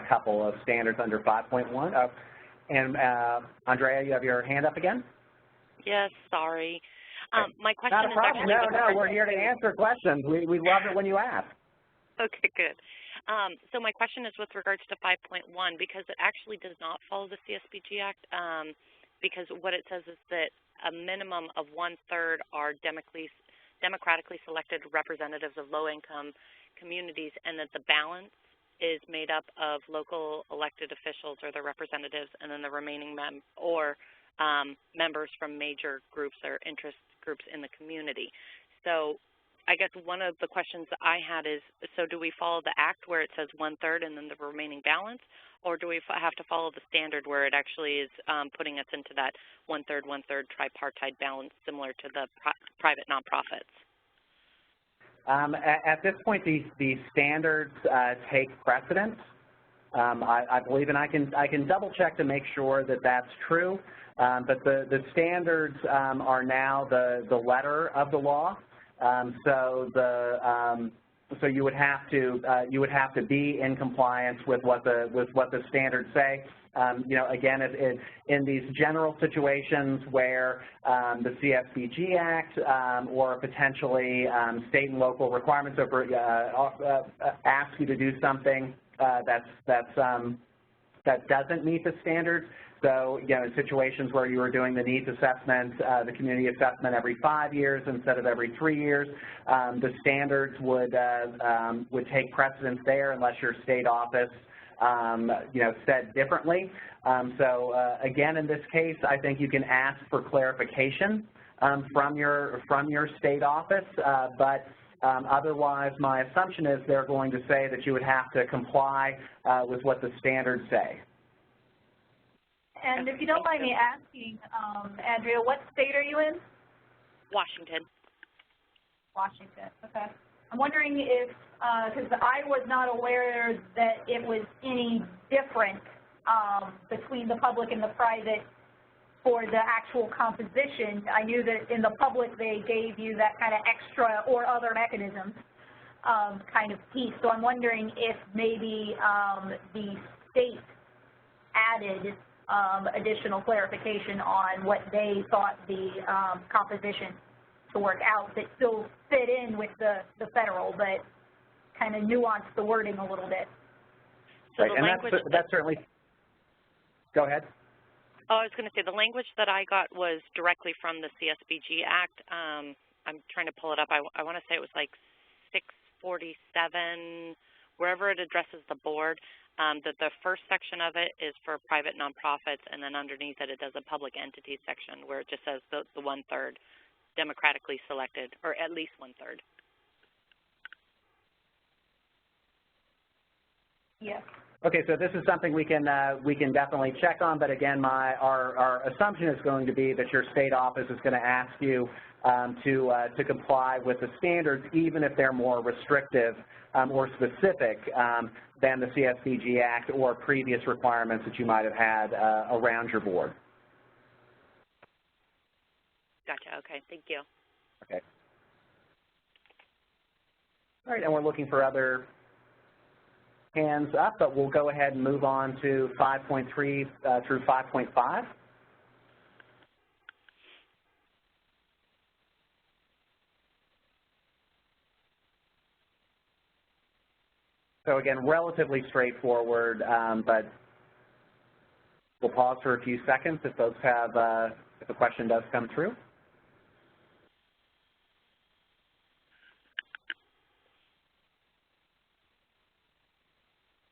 couple of standards under 5.1. And Andrea, you have your hand up again? Yes, sorry. My question Not a problem. is actually... No, we're here to answer questions. We love it when you ask. Okay, good. So my question is with regards to 5.1, because it actually does not follow the CSBG Act, because what it says is that a minimum of 1/3 are democratically selected representatives of low-income communities, and that the balance is made up of local elected officials or their representatives, and then the remaining members from major groups or interest groups in the community. So I guess one of the questions that I had is, so do we follow the Act where it says 1/3 and then the remaining balance, or do we have to follow the standard where it actually is putting us into that 1/3, 1/3 tripartite balance similar to the private nonprofits? At this point, the standards take precedence. I believe, and I can double check to make sure that that's true. But the standards are now the letter of the law. So you would have to be in compliance with what the standards say. You know, again, in these general situations where the CSBG Act or potentially state and local requirements ask you to do something that doesn't meet the standards. So, you know, in situations where you were doing the needs assessment, the community assessment every 5 years instead of every 3 years, the standards would take precedence there unless your state office you know, said differently. So again, in this case, I think you can ask for clarification from your state office, but otherwise, my assumption is they're going to say that you would have to comply with what the standards say. And if you don't mind me asking, Andrea, what state are you in? Washington. Washington, okay. I'm wondering if, because I was not aware that it was any different between the public and the private for the actual composition. I knew that in the public they gave you that kind of extra or other mechanisms kind of piece. So I'm wondering if maybe the state added additional clarification on what they thought the composition to work out that still fit in with the federal, but kind of nuanced the wording a little bit. So right, and that's certainly, go ahead. Oh, I was going to say the language that I got was directly from the CSBG Act. I'm trying to pull it up. I want to say it was like 647, wherever it addresses the board, that the first section of it is for private nonprofits, and then underneath it, it does a public entities section where it just says the 1/3 democratically selected, or at least 1/3. Yes. Okay, so this is something we can definitely check on, but again, our assumption is going to be that your state office is going to ask you to comply with the standards, even if they're more restrictive or specific than the CSBG Act or previous requirements that you might have had around your board. Gotcha. Okay. Thank you. Okay. All right, and we're looking for other hands up, but we'll go ahead and move on to 5.3 through 5.5. So again, relatively straightforward, but we'll pause for a few seconds if folks have, if a question does come through.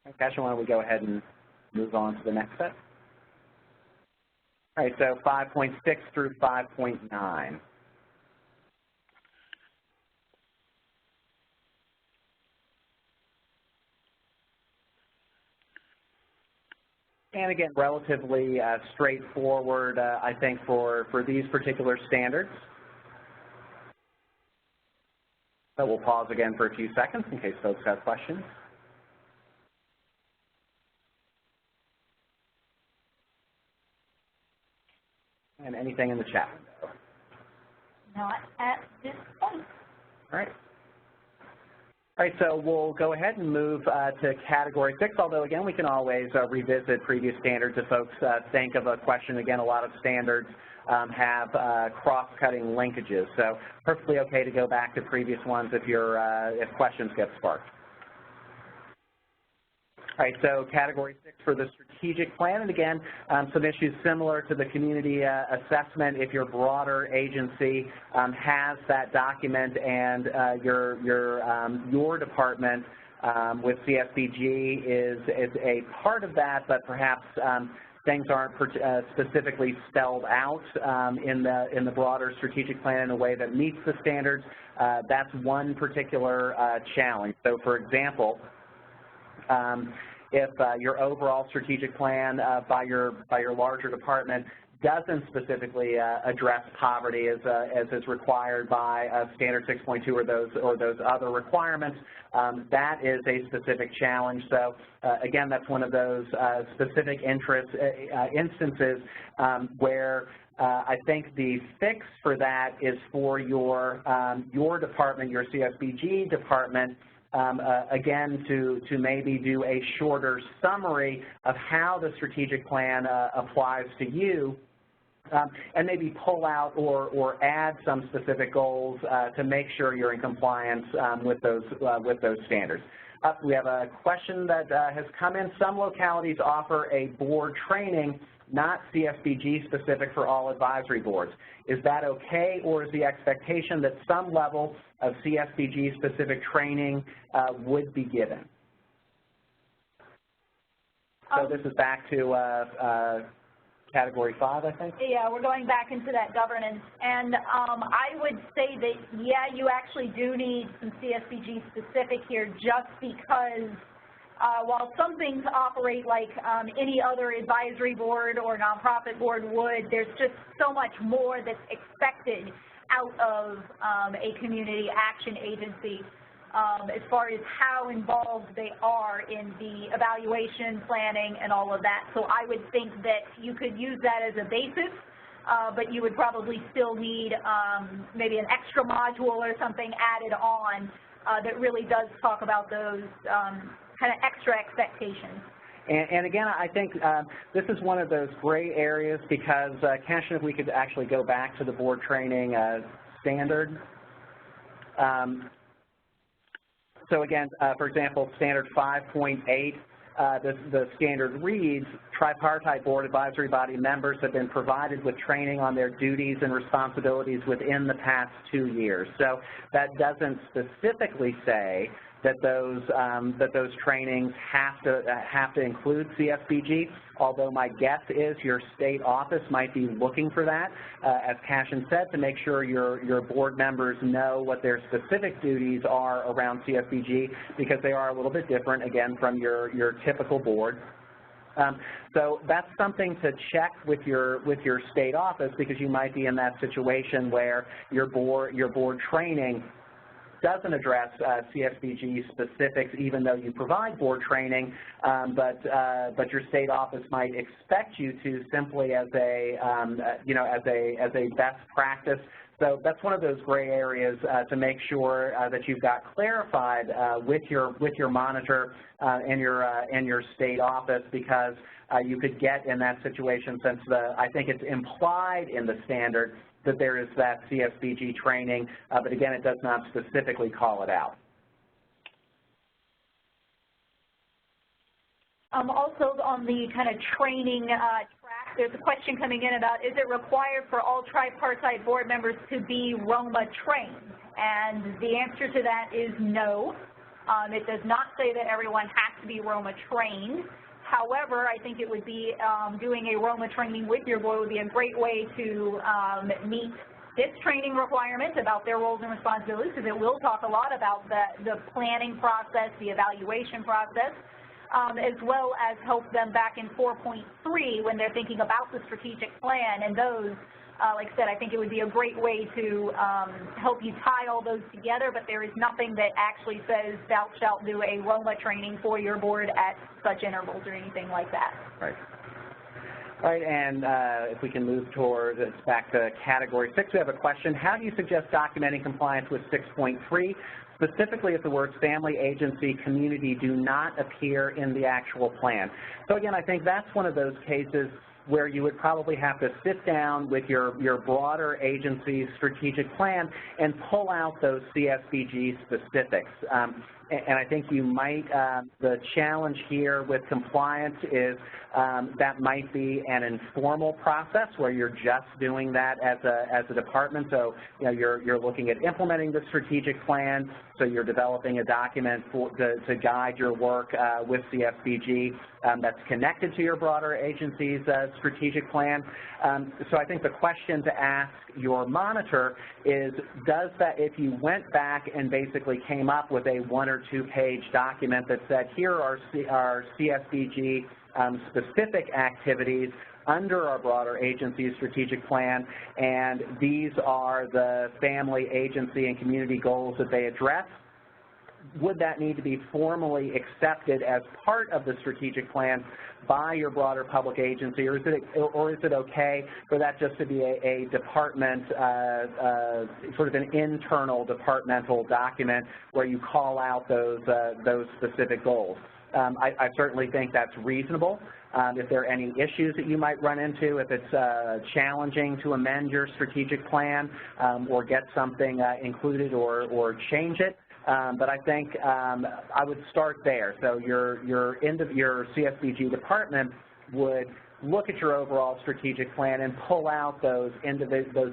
Okay, why don't we go ahead and move on to the next set? All right, so 5.6 through 5.9. And again, relatively straightforward, I think, for these particular standards. So we'll pause again for a few seconds in case folks have questions. And anything in the chat window? Not at this point. All right. All right, so we'll go ahead and move to Category 6, although, again, we can always revisit previous standards if folks think of a question. Again, a lot of standards have cross-cutting linkages, so perfectly okay to go back to previous ones if questions get sparked. All right, so Category 6 for the strategic plan, and again, some issues similar to the community assessment. If your broader agency has that document and your department with CSBG is a part of that, but perhaps things aren't specifically spelled out in the broader strategic plan in a way that meets the standards, that's one particular challenge. So, for example, if your overall strategic plan by your larger department doesn't specifically address poverty as is required by Standard 6.2 or those other requirements, that is a specific challenge. So again, that's one of those specific instances where I think the fix for that is for your department, your CSBG department, again, to maybe do a shorter summary of how the strategic plan applies to you, and maybe pull out or add some specific goals to make sure you're in compliance with those standards. We have a question that has come in. Some localities offer a board training, not CSBG specific, for all advisory boards. Is that okay, or is the expectation that some level of CSBG specific training would be given? So this is back to Category 5, I think? Yeah, we're going back into that governance. And I would say that, yeah, you actually do need some CSBG specific here, just because while some things operate like any other advisory board or nonprofit board would, there's just so much more that's expected out of a community action agency as far as how involved they are in the evaluation, planning, and all of that. So I would think that you could use that as a basis, but you would probably still need maybe an extra module or something added on that really does talk about those kind of extra expectations. And again, I think this is one of those gray areas because, Cashin, if we could actually go back to the board training standard. So again, for example, standard 5.8, the standard reads, tripartite board advisory body members have been provided with training on their duties and responsibilities within the past 2 years. So that doesn't specifically say that those trainings have to include CSBG, although my guess is your state office might be looking for that, as Cashin said, to make sure your board members know what their specific duties are around CSBG, because they are a little bit different, again, from your typical board. So that's something to check with your state office, because you might be in that situation where your board training doesn't address CSBG specifics, even though you provide board training, but your state office might expect you to simply, as a best practice, So that's one of those gray areas to make sure that you've got clarified with your monitor and your state office, because you could get in that situation, since I think it's implied in the standard that there is that CSBG training, but again, it does not specifically call it out. Also on the kind of training track, there's a question coming in about, is it required for all tripartite board members to be Roma trained? And the answer to that is no. It does not say that everyone has to be Roma trained. However, I think it would be doing a Roma training with your board would be a great way to meet this training requirement about their roles and responsibilities, because it will talk a lot about the planning process, the evaluation process, as well as help them back in 4.3 when they're thinking about the strategic plan. And those, like I said, I think it would be a great way to help you tie all those together, but there is nothing that actually says thou shalt do a Roma training for your board at such intervals or anything like that. Right. All right, and if we can move towards, it's back to Category 6, we have a question. How do you suggest documenting compliance with 6.3, specifically if the words family, agency, community do not appear in the actual plan? So again, I think that's one of those cases where you would probably have to sit down with your broader agency's strategic plan and pull out those CSBG specifics. And I think you might, the challenge here with compliance is that might be an informal process where you're just doing that as a department. So, you know, you're looking at implementing the strategic plan, so you're developing a document to guide your work with CSBG that's connected to your broader agency's strategic plan. So I think the question to ask your monitor is, does that, if you went back and basically came up with a 1 or 2 page document that said, here are our CSBG specific activities under our broader agency strategic plan, and these are the family, agency, and community goals that they address, would that need to be formally accepted as part of the strategic plan by your broader public agency, or is it okay for that just to be a department, sort of an internal departmental document where you call out those specific goals? I certainly think that's reasonable. If there are any issues that you might run into, if it's challenging to amend your strategic plan or get something included or change it, but I think I would start there. So your CSBG department would look at your overall strategic plan and pull out those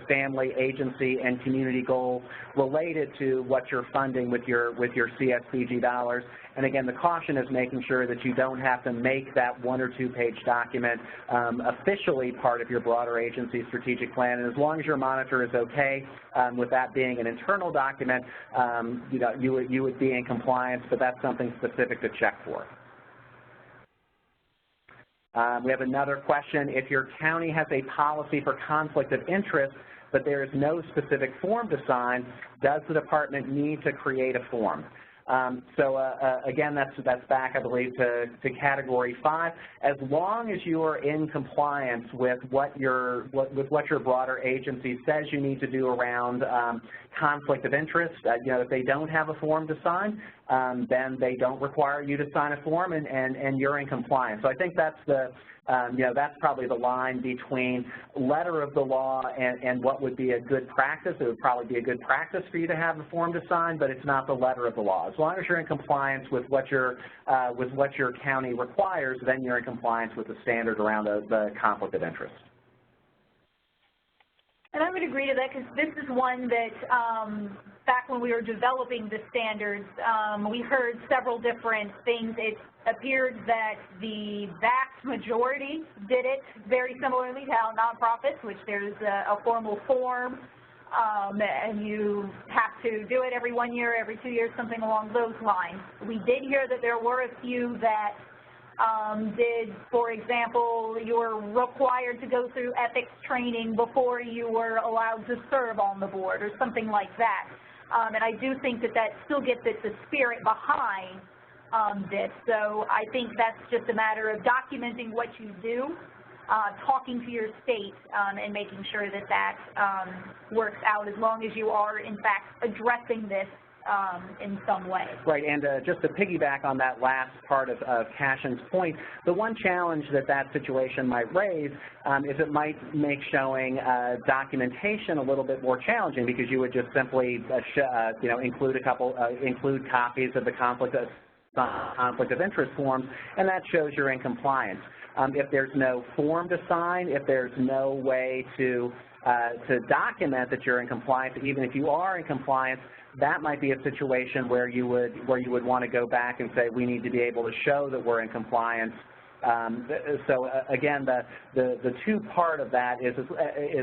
family, agency, and community goals related to what you're funding with your CSBG dollars. And again, the caution is making sure that you don't have to make that 1 or 2 page document officially part of your broader agency strategic plan. And as long as your monitor is okay with that being an internal document, you know, you would be in compliance, but that's something specific to check for. We have another question. If your county has a policy for conflict of interest, but there is no specific form to sign, does the department need to create a form? Again, that's back, I believe, to Category 5. As long as you are in compliance with what your broader agency says you need to do around conflict of interest, you know, if they don't have a form to sign, then they don't require you to sign a form, and you're in compliance. So I think that's the you know, that's probably the line between letter of the law and what would be a good practice. It would probably be a good practice for you to have a form to sign, but it's not the letter of the law. As long as you're in compliance with what your county requires, then you're in compliance with the standard around the conflict of interest. And I would agree to that, because this is one that back when we were developing the standards, we heard several different things. It appeared that the vast majority did it very similarly to how nonprofits, which there's a formal form, and you have to do it every 1 year, every 2 years, something along those lines. We did hear that there were a few that did, for example, you were required to go through ethics training before you were allowed to serve on the board or something like that. And I do think that that still gets at the spirit behind this. So I think that's just a matter of documenting what you do talking to your state and making sure that that works out, as long as you are, in fact, addressing this in some way. Right, and just to piggyback on that last part of Cashin's point, the one challenge that that situation might raise is it might make showing documentation a little bit more challenging, because you would just simply, include copies of the conflict of interest forms, and that shows you're in compliance. If there's no form to sign, if there's no way to document that you're in compliance, even if you are in compliance, that might be a situation where you would want to go back and say, we need to be able to show that we're in compliance. So again, the two-part of that is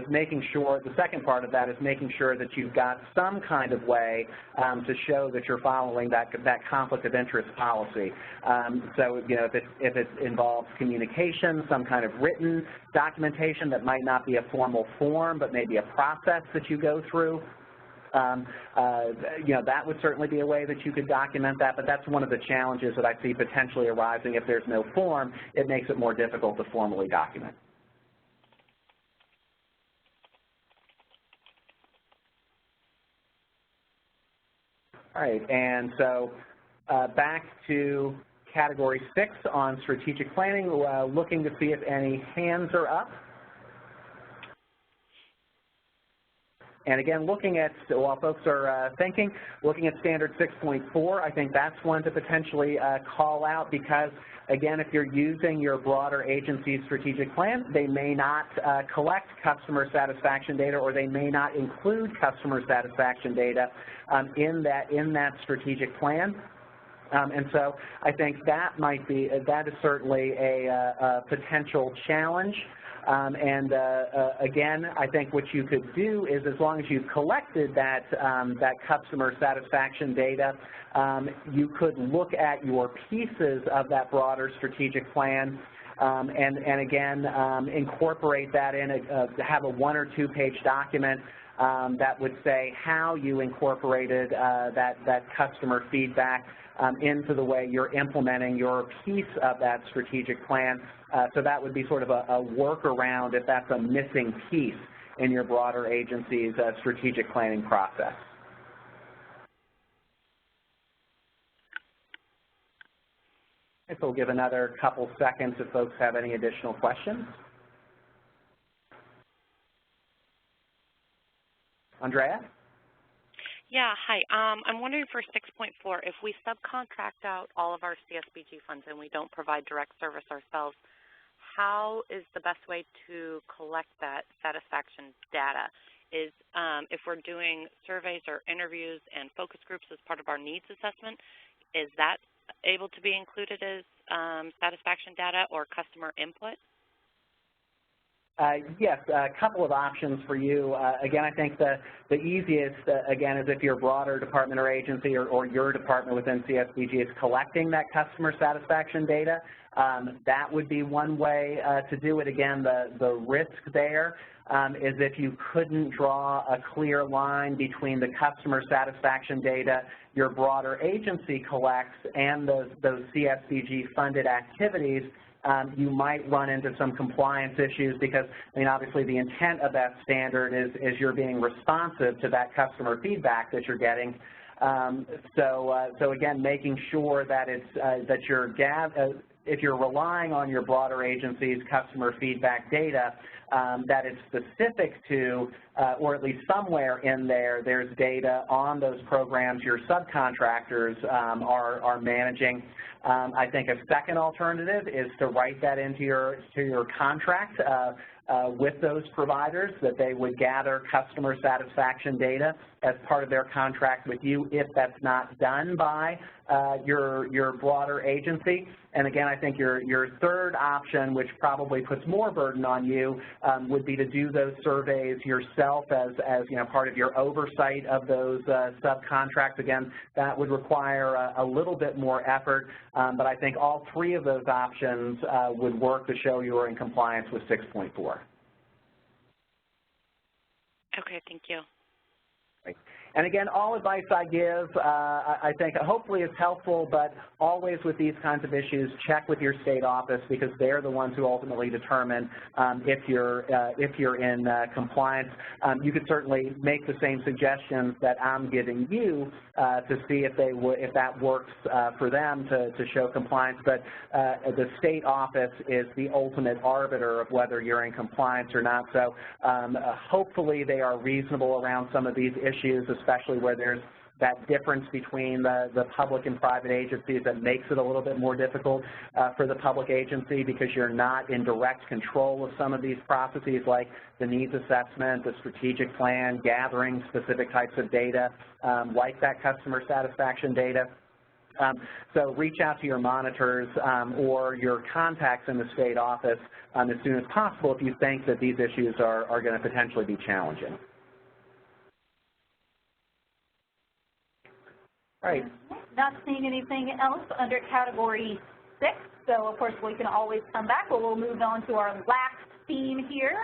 making sure, the second part of that is making sure that you've got some kind of way to show that you're following that conflict of interest policy. So, if it involves communication, some kind of written documentation that might not be a formal form, but maybe a process that you go through, that would certainly be a way that you could document that, but that's one of the challenges that I see potentially arising. If there's no form, it makes it more difficult to formally document. All right, and so back to Category 6 on strategic planning, looking to see if any hands are up. And again, looking at, while folks are thinking, looking at Standard 6.4, I think that's one to potentially call out, because, again, if you're using your broader agency's strategic plan, they may not collect customer satisfaction data, or they may not include customer satisfaction data in that strategic plan. And so I think that that is certainly a potential challenge. Again, I think what you could do is, as long as you've collected that customer satisfaction data, you could look at your pieces of that broader strategic plan and again, incorporate that in, have a 1- or 2-page document that would say how you incorporated that customer feedback into the way you're implementing your piece of that strategic plan. So that would be sort of a workaround if that's a missing piece in your broader agency's strategic planning process. So we'll give another couple seconds if folks have any additional questions. Andrea? Yeah, hi. I'm wondering for 6.4, if we subcontract out all of our CSBG funds and we don't provide direct service ourselves, how is the best way to collect that satisfaction data? Is if we're doing surveys or interviews and focus groups as part of our needs assessment, is that able to be included as satisfaction data or customer input? Yes, a couple of options for you. Again, I think the easiest, again, is if your broader department or agency or your department within CSBG is collecting that customer satisfaction data. That would be one way to do it. Again, the risk there is if you couldn't draw a clear line between the customer satisfaction data your broader agency collects and those CSBG-funded activities, you might run into some compliance issues, because, I mean, obviously the intent of that standard is you're being responsive to that customer feedback that you're getting. So again, making sure that if you're relying on your broader agency's customer feedback data, that it's specific to, or at least somewhere in there's data on those programs your subcontractors are managing. I think a second alternative is to write that into your contract with those providers, that they would gather customer satisfaction data as part of their contract with you if that's not done by your broader agency. And again, I think your third option, which probably puts more burden on you, would be to do those surveys yourself as part of your oversight of those subcontracts. Again, that would require a little bit more effort, but I think all three of those options would work to show you are in compliance with 6.4. Okay, thank you. Right. And again, all advice I give, I think hopefully is helpful, but always with these kinds of issues, check with your state office because they're the ones who ultimately determine if you're in compliance. You could certainly make the same suggestions that I'm giving you to see if that works for them to show compliance, but the state office is the ultimate arbiter of whether you're in compliance or not. So hopefully they are reasonable around some of these issues, especially where there's that difference between the public and private agencies that makes it a little bit more difficult for the public agency because you're not in direct control of some of these processes like the needs assessment, the strategic plan, gathering specific types of data, like that customer satisfaction data. So reach out to your monitors or your contacts in the state office as soon as possible if you think that these issues are going to potentially be challenging. All right. Not seeing anything else under Category 6, so of course we can always come back, but we'll move on to our last theme here.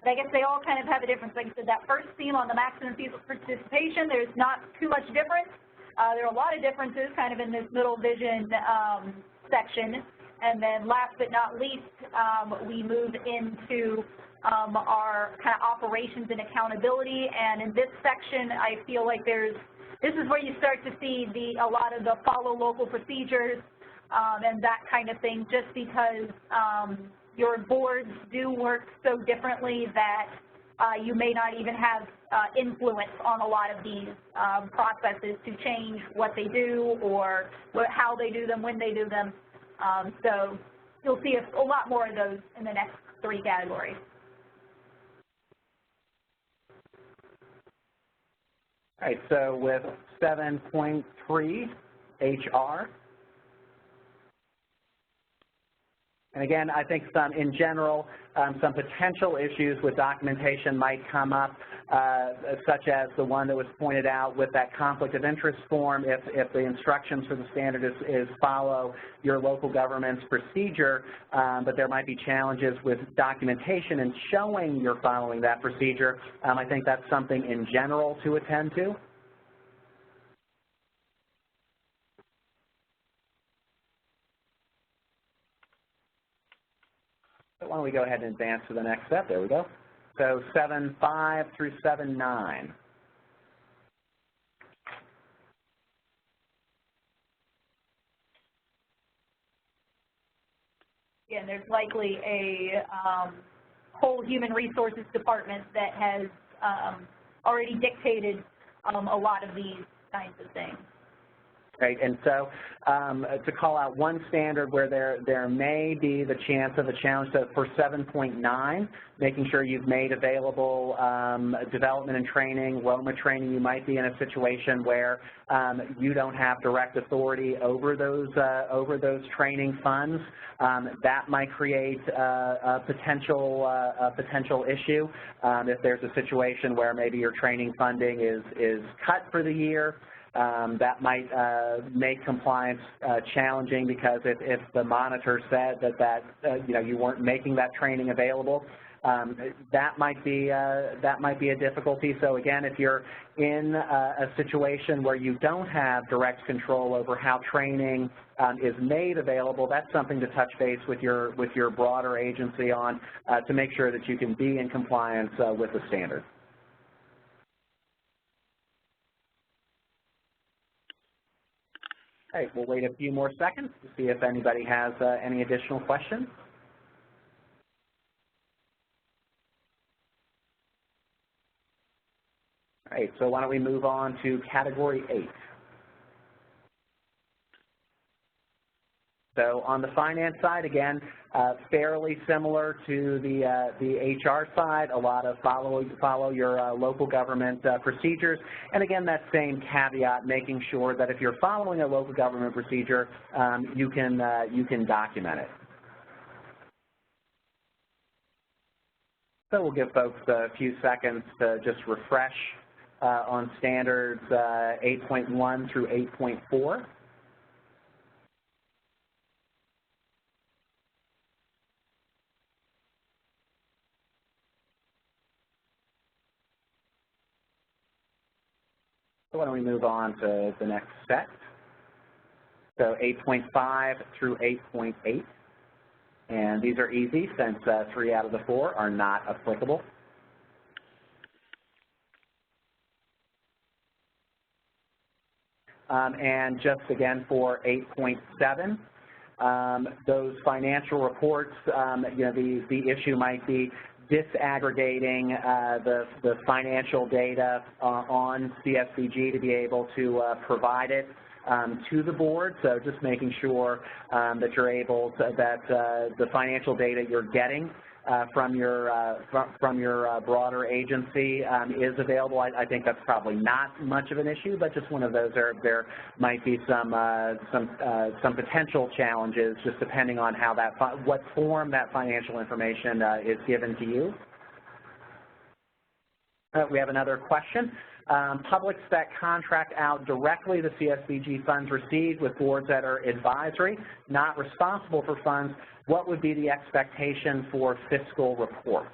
But I guess they all kind of have a difference. Like I said, that first theme on the maximum fees of participation, there's not too much difference. There are a lot of differences kind of in this middle vision section. And then last but not least, we move into our kind of operations and accountability. And in this section, I feel like this is where you start to see a lot of the follow local procedures and that kind of thing, just because your boards do work so differently that you may not even have influence on a lot of these processes to change what they do or how they do them, when they do them. So you'll see a lot more of those in the next 3 categories. All right, so with 7.3, HR. And again, I think in general, some potential issues with documentation might come up, such as the one that was pointed out with that conflict of interest form. If the instructions for the standard is follow your local government's procedure, but there might be challenges with documentation and showing you're following that procedure, I think that's something in general to attend to. Why don't we go ahead and advance to the next step? There we go. So 7.5 through 7.9. Again, there's likely a whole human resources department that has already dictated a lot of these kinds of things. Right, and so to call out one standard where there may be the chance of a challenge, so for 7.9, making sure you've made available development and training, Roma training. You might be in a situation where you don't have direct authority over those training funds. That might create a potential issue if there's a situation where maybe your training funding is cut for the year. That might make compliance challenging because if the monitor said that you weren't making that training available, that might be a difficulty. So again, if you're in a situation where you don't have direct control over how training is made available, that's something to touch base with your broader agency on to make sure that you can be in compliance with the standard. All right, we'll wait a few more seconds to see if anybody has any additional questions. All right, so why don't we move on to Category 8. So on the finance side, again, fairly similar to the HR side, a lot of follow your local government procedures. And again, that same caveat, making sure that if you're following a local government procedure, you can document it. So we'll give folks a few seconds to just refresh on standards 8.1 through 8.4. So why don't we move on to the next set. So 8.5 through 8.8. And these are easy since 3 out of the 4 are not applicable. And just again for 8.7, those financial reports, the issue might be disaggregating the financial data on CSBG to be able to provide it to the board. So just making sure that you're able to, that the financial data you're getting from your broader agency is available. I think that's probably not much of an issue, but just one of those. There might be some potential challenges just depending on how that what form that financial information is given to you. We have another question. Publics that contract out directly the CSBG funds received with boards that are advisory, not responsible for funds, what would be the expectation for fiscal reports?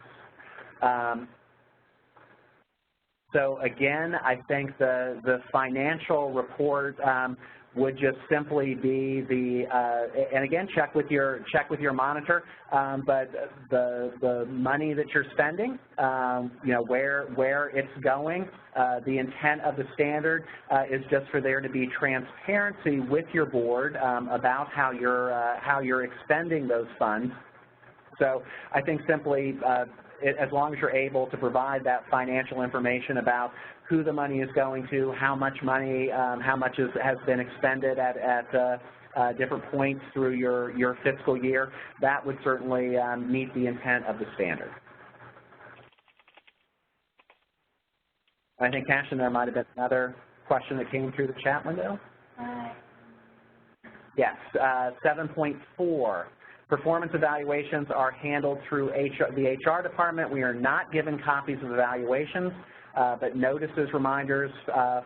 So again, I think the financial report would just simply be the and again check with your monitor, but the money that you're spending, where it's going. The intent of the standard is just for there to be transparency with your board about how you're expending those funds. So I think simply as long as you're able to provide that financial information about who the money is going to, how much money, how much has been expended at different points through your fiscal year, that would certainly meet the intent of the standard. I think, Cashin, there might have been another question that came through the chat window. Yes, 7.4. Performance evaluations are handled through the HR department. We are not given copies of evaluations, but notices, reminders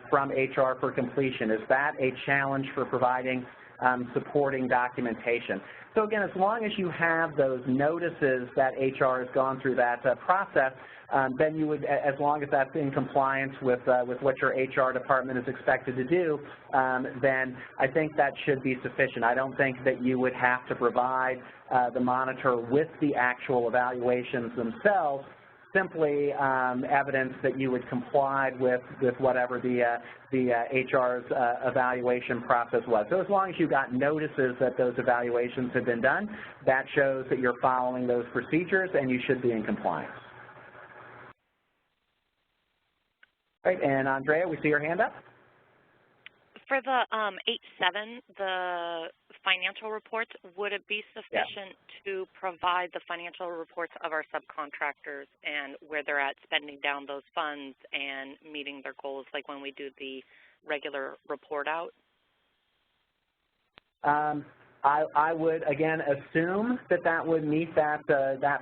from HR for completion. Is that a challenge for providing supporting documentation? So again, as long as you have those notices that HR has gone through that process, then you would, as long as that's in compliance with what your HR department is expected to do, then I think that should be sufficient. I don't think that you would have to provide the monitor with the actual evaluations themselves, simply evidence that you would comply with whatever the HR's evaluation process was. So as long as you got notices that those evaluations have been done, that shows that you're following those procedures and you should be in compliance. Right, and Andrea, we see your hand up. For the 8.7, the financial reports, would it be sufficient to provide the financial reports of our subcontractors and where they're at spending down those funds and meeting their goals, like when we do the regular report out? I would, again, assume that would meet that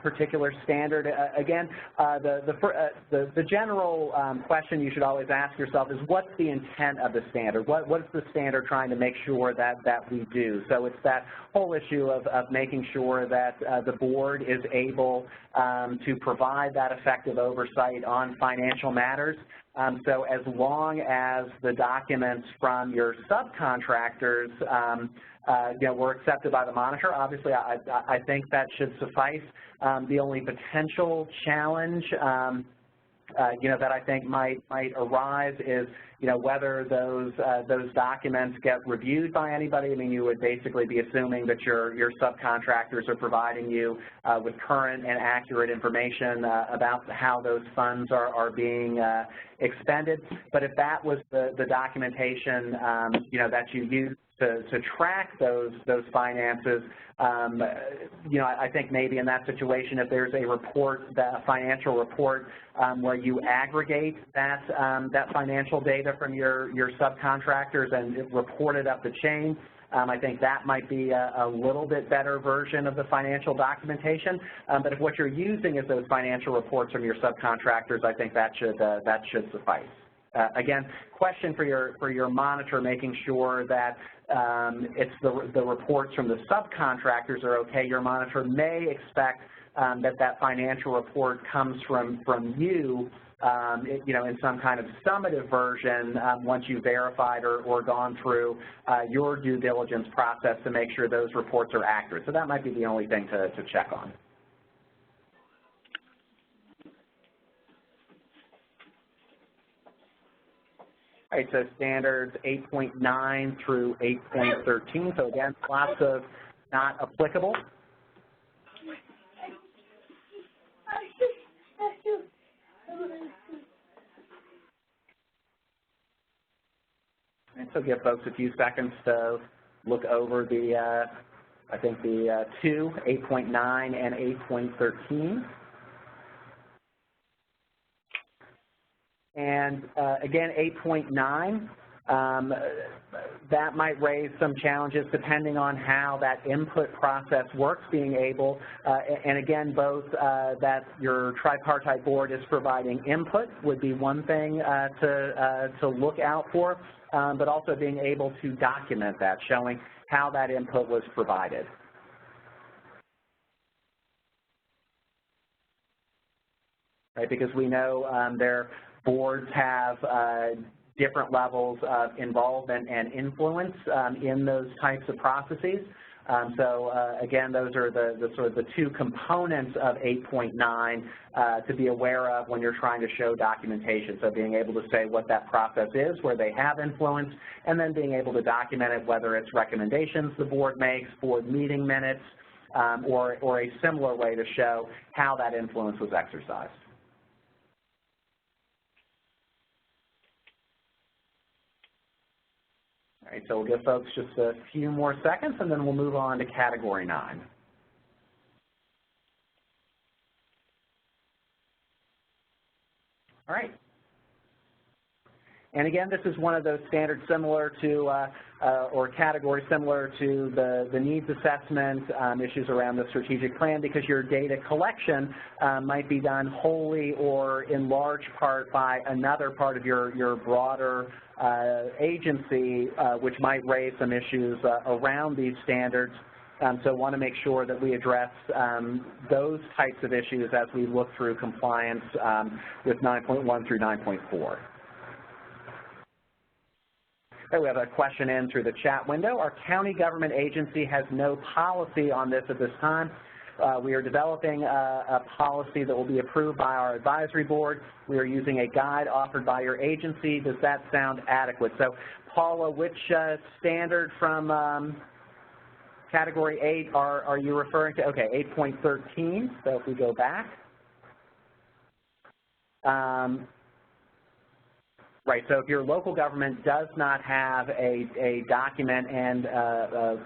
particular standard. Again, the general question you should always ask yourself is, what's the intent of the standard? What's the standard trying to make sure that we do? So it's that whole issue of making sure that the board is able to provide that effective oversight on financial matters. So as long as the documents from your subcontractors were accepted by the monitor, obviously I think that should suffice. The only potential challenge that I think might arise is whether those documents get reviewed by anybody. I mean, you would basically be assuming that your subcontractors are providing you with current and accurate information about how those funds are being expended. But if that was the documentation that you use to track those finances, I think maybe in that situation, if there's a report, a financial report, where you aggregate that financial data from your subcontractors and report it up the chain, I think that might be a little bit better version of the financial documentation. But if what you're using is those financial reports from your subcontractors, I think that should suffice. Again, question for your monitor, making sure that it's the reports from the subcontractors are okay. Your monitor may expect that financial report comes from you in some kind of summative version once you've verified or gone through your due diligence process to make sure those reports are accurate. So that might be the only thing to check on. All right, so standards 8.9 through 8.13. So again, lots of not applicable. And so give folks a few seconds to look over the, I think the 8.9 and 8.13. And again, 8.9, that might raise some challenges depending on how that input process works, being able, and again, both that your tripartite board is providing input would be one thing to look out for, but also being able to document that, showing how that input was provided. Right, because we know their boards have different levels of involvement and influence in those types of processes. So again, those are the sort of the two components of 8.9 to be aware of when you're trying to show documentation. So being able to say what that process is, where they have influence, and then being able to document it, whether it's recommendations the board makes, board meeting minutes, or a similar way to show how that influence was exercised. All right, so we'll give folks just a few more seconds, and then we'll move on to Category 9. All right. And again, this is one of those standards similar to, or categories similar to the needs assessment, issues around the strategic plan, because your data collection might be done wholly or in large part by another part of your broader agency, which might raise some issues around these standards. So want to make sure that we address those types of issues as we look through compliance with 9.1 through 9.4. We have a question in through the chat window. Our county government agency has no policy on this at this time. We are developing a policy that will be approved by our advisory board. We are using a guide offered by your agency. Does that sound adequate? So, Paula, which standard from Category 8 are you referring to? Okay, 8.13. So if we go back. Right, so if your local government does not have a document and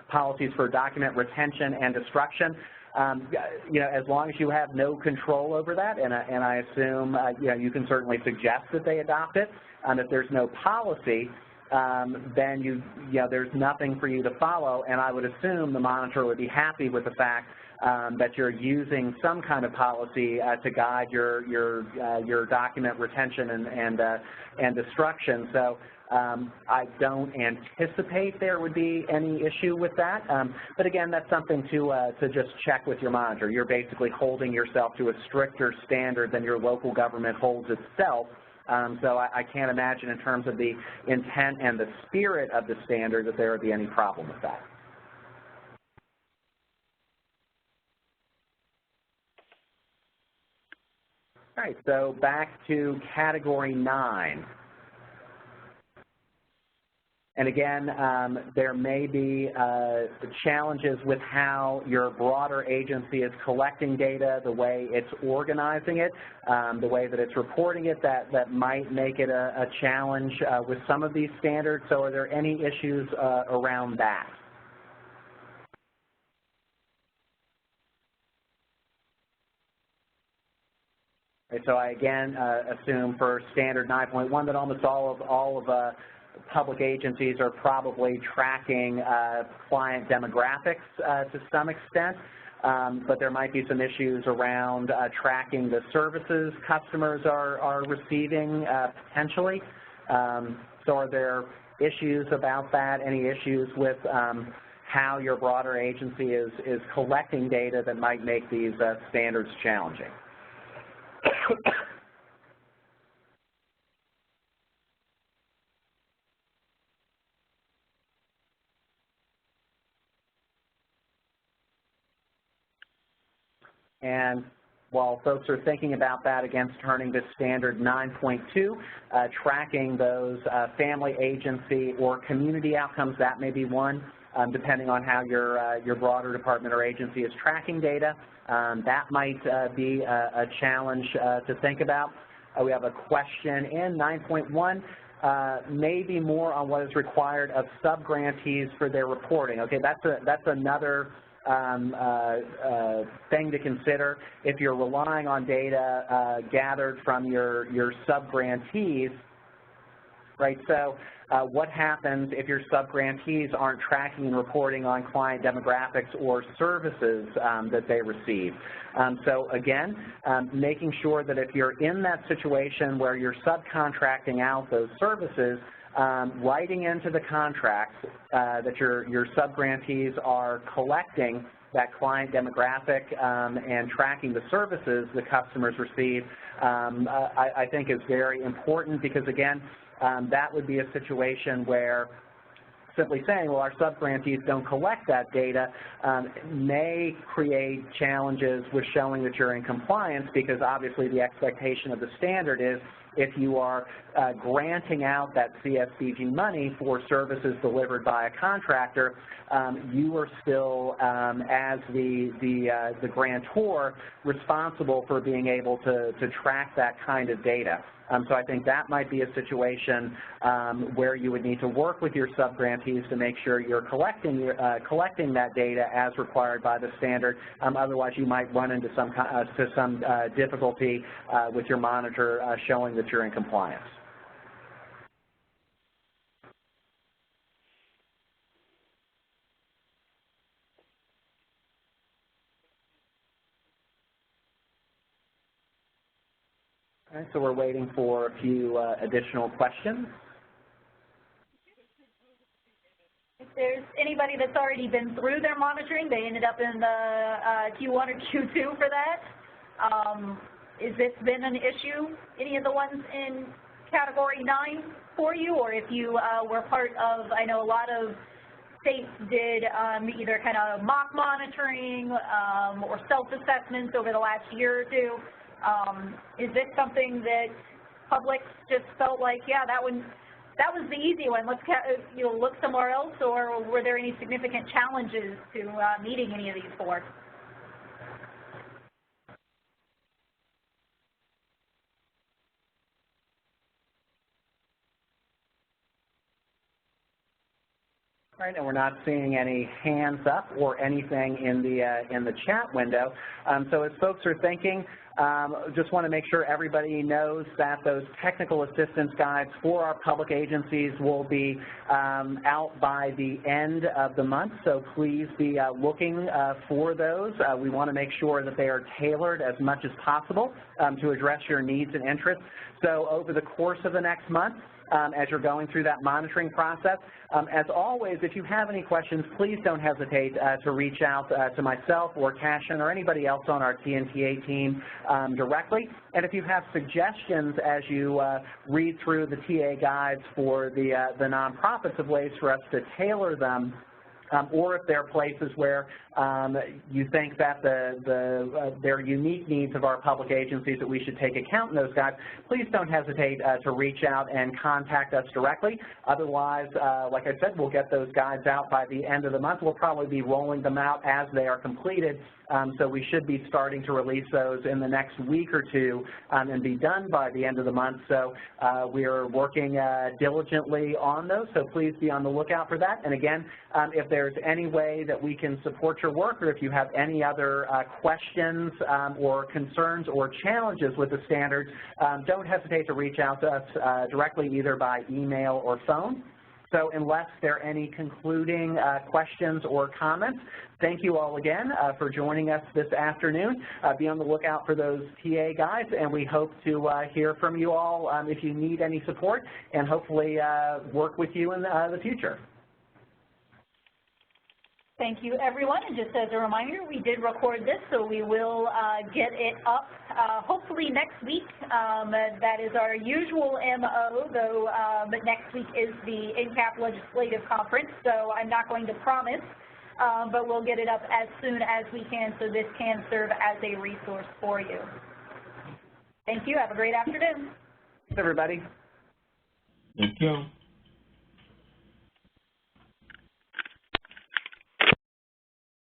policies for document retention and destruction, as long as you have no control over that, and I assume you can certainly suggest that they adopt it. If there's no policy, then there's nothing for you to follow, and I would assume the monitor would be happy with the fact that you're using some kind of policy to guide your document retention and destruction. So I don't anticipate there would be any issue with that. But again, that's something to just check with your monitor. You're basically holding yourself to a stricter standard than your local government holds itself. So I can't imagine in terms of the intent and the spirit of the standard that there would be any problem with that. All right, so back to Category 9. And again, there may be challenges with how your broader agency is collecting data, the way it's organizing it, the way that it's reporting it, that might make it a challenge with some of these standards. So are there any issues around that? So I again assume for standard 9.1 that almost all of public agencies are probably tracking client demographics to some extent, but there might be some issues around tracking the services customers are receiving potentially. So are there issues about that? Any issues with how your broader agency is collecting data that might make these standards challenging? And while folks are thinking about that, again, turning to standard 9.2, tracking those family agency or community outcomes, that may be one, depending on how your broader department or agency is tracking data. That might be a challenge to think about. We have a question in 9.1. Maybe more on what is required of sub-grantees for their reporting. Okay, that's another thing to consider. If you're relying on data gathered from your sub-grantees, right? So what happens if your sub-grantees aren't tracking and reporting on client demographics or services that they receive? So again, making sure that if you're in that situation where you're subcontracting out those services, writing into the contracts that your sub-grantees are collecting that client demographic and tracking the services the customers receive, I think is very important, because again, that would be a situation where simply saying, well, our sub-grantees don't collect that data may create challenges with showing that you're in compliance, because obviously the expectation of the standard is if you are granting out that CSBG money for services delivered by a contractor, you are still, as the grantor, responsible for being able to track that kind of data. So I think that might be a situation where you would need to work with your sub-grantees to make sure you're collecting that data as required by the standard. Otherwise, you might run into some difficulty with your monitor showing that you're in compliance. Okay, so we're waiting for a few additional questions. If there's anybody that's already been through their monitoring, they ended up in the Q1 or Q2 for that. Has this been an issue, any of the ones in Category 9 for you, or if you were part of, I know a lot of states did either kind of mock monitoring or self-assessments over the last year or two. Is this something that public just felt like, yeah, that was the easy one, let's look somewhere else, or were there any significant challenges to meeting any of these four? Right, and we're not seeing any hands up or anything in the chat window. So as folks are thinking, just want to make sure everybody knows that those technical assistance guides for our public agencies will be out by the end of the month, so please be looking for those. We want to make sure that they are tailored as much as possible to address your needs and interests. So over the course of the next month, as you're going through that monitoring process. As always, if you have any questions, please don't hesitate to reach out to myself or Cashin or anybody else on our TNTA team directly. And if you have suggestions as you read through the TA guides for the nonprofits of ways for us to tailor them, or if there are places where you think that there are unique needs of our public agencies that we should take account in those guides, please don't hesitate to reach out and contact us directly. Otherwise, like I said, we'll get those guides out by the end of the month. We'll probably be rolling them out as they are completed, so we should be starting to release those in the next week or two and be done by the end of the month. So we are working diligently on those, so please be on the lookout for that. And again, if there's any way that we can support your work, or if you have any other questions or concerns or challenges with the standards, don't hesitate to reach out to us directly, either by email or phone. So unless there are any concluding questions or comments, thank you all again for joining us this afternoon. Be on the lookout for those TA guides, and we hope to hear from you all if you need any support, and hopefully work with you in the future. Thank you, everyone. And just as a reminder, we did record this, so we will get it up hopefully next week. That is our usual MO, though next week is the NCAP Legislative Conference, so I'm not going to promise but we'll get it up as soon as we can so this can serve as a resource for you. Thank you. Have a great afternoon. Thanks, everybody. Thank you.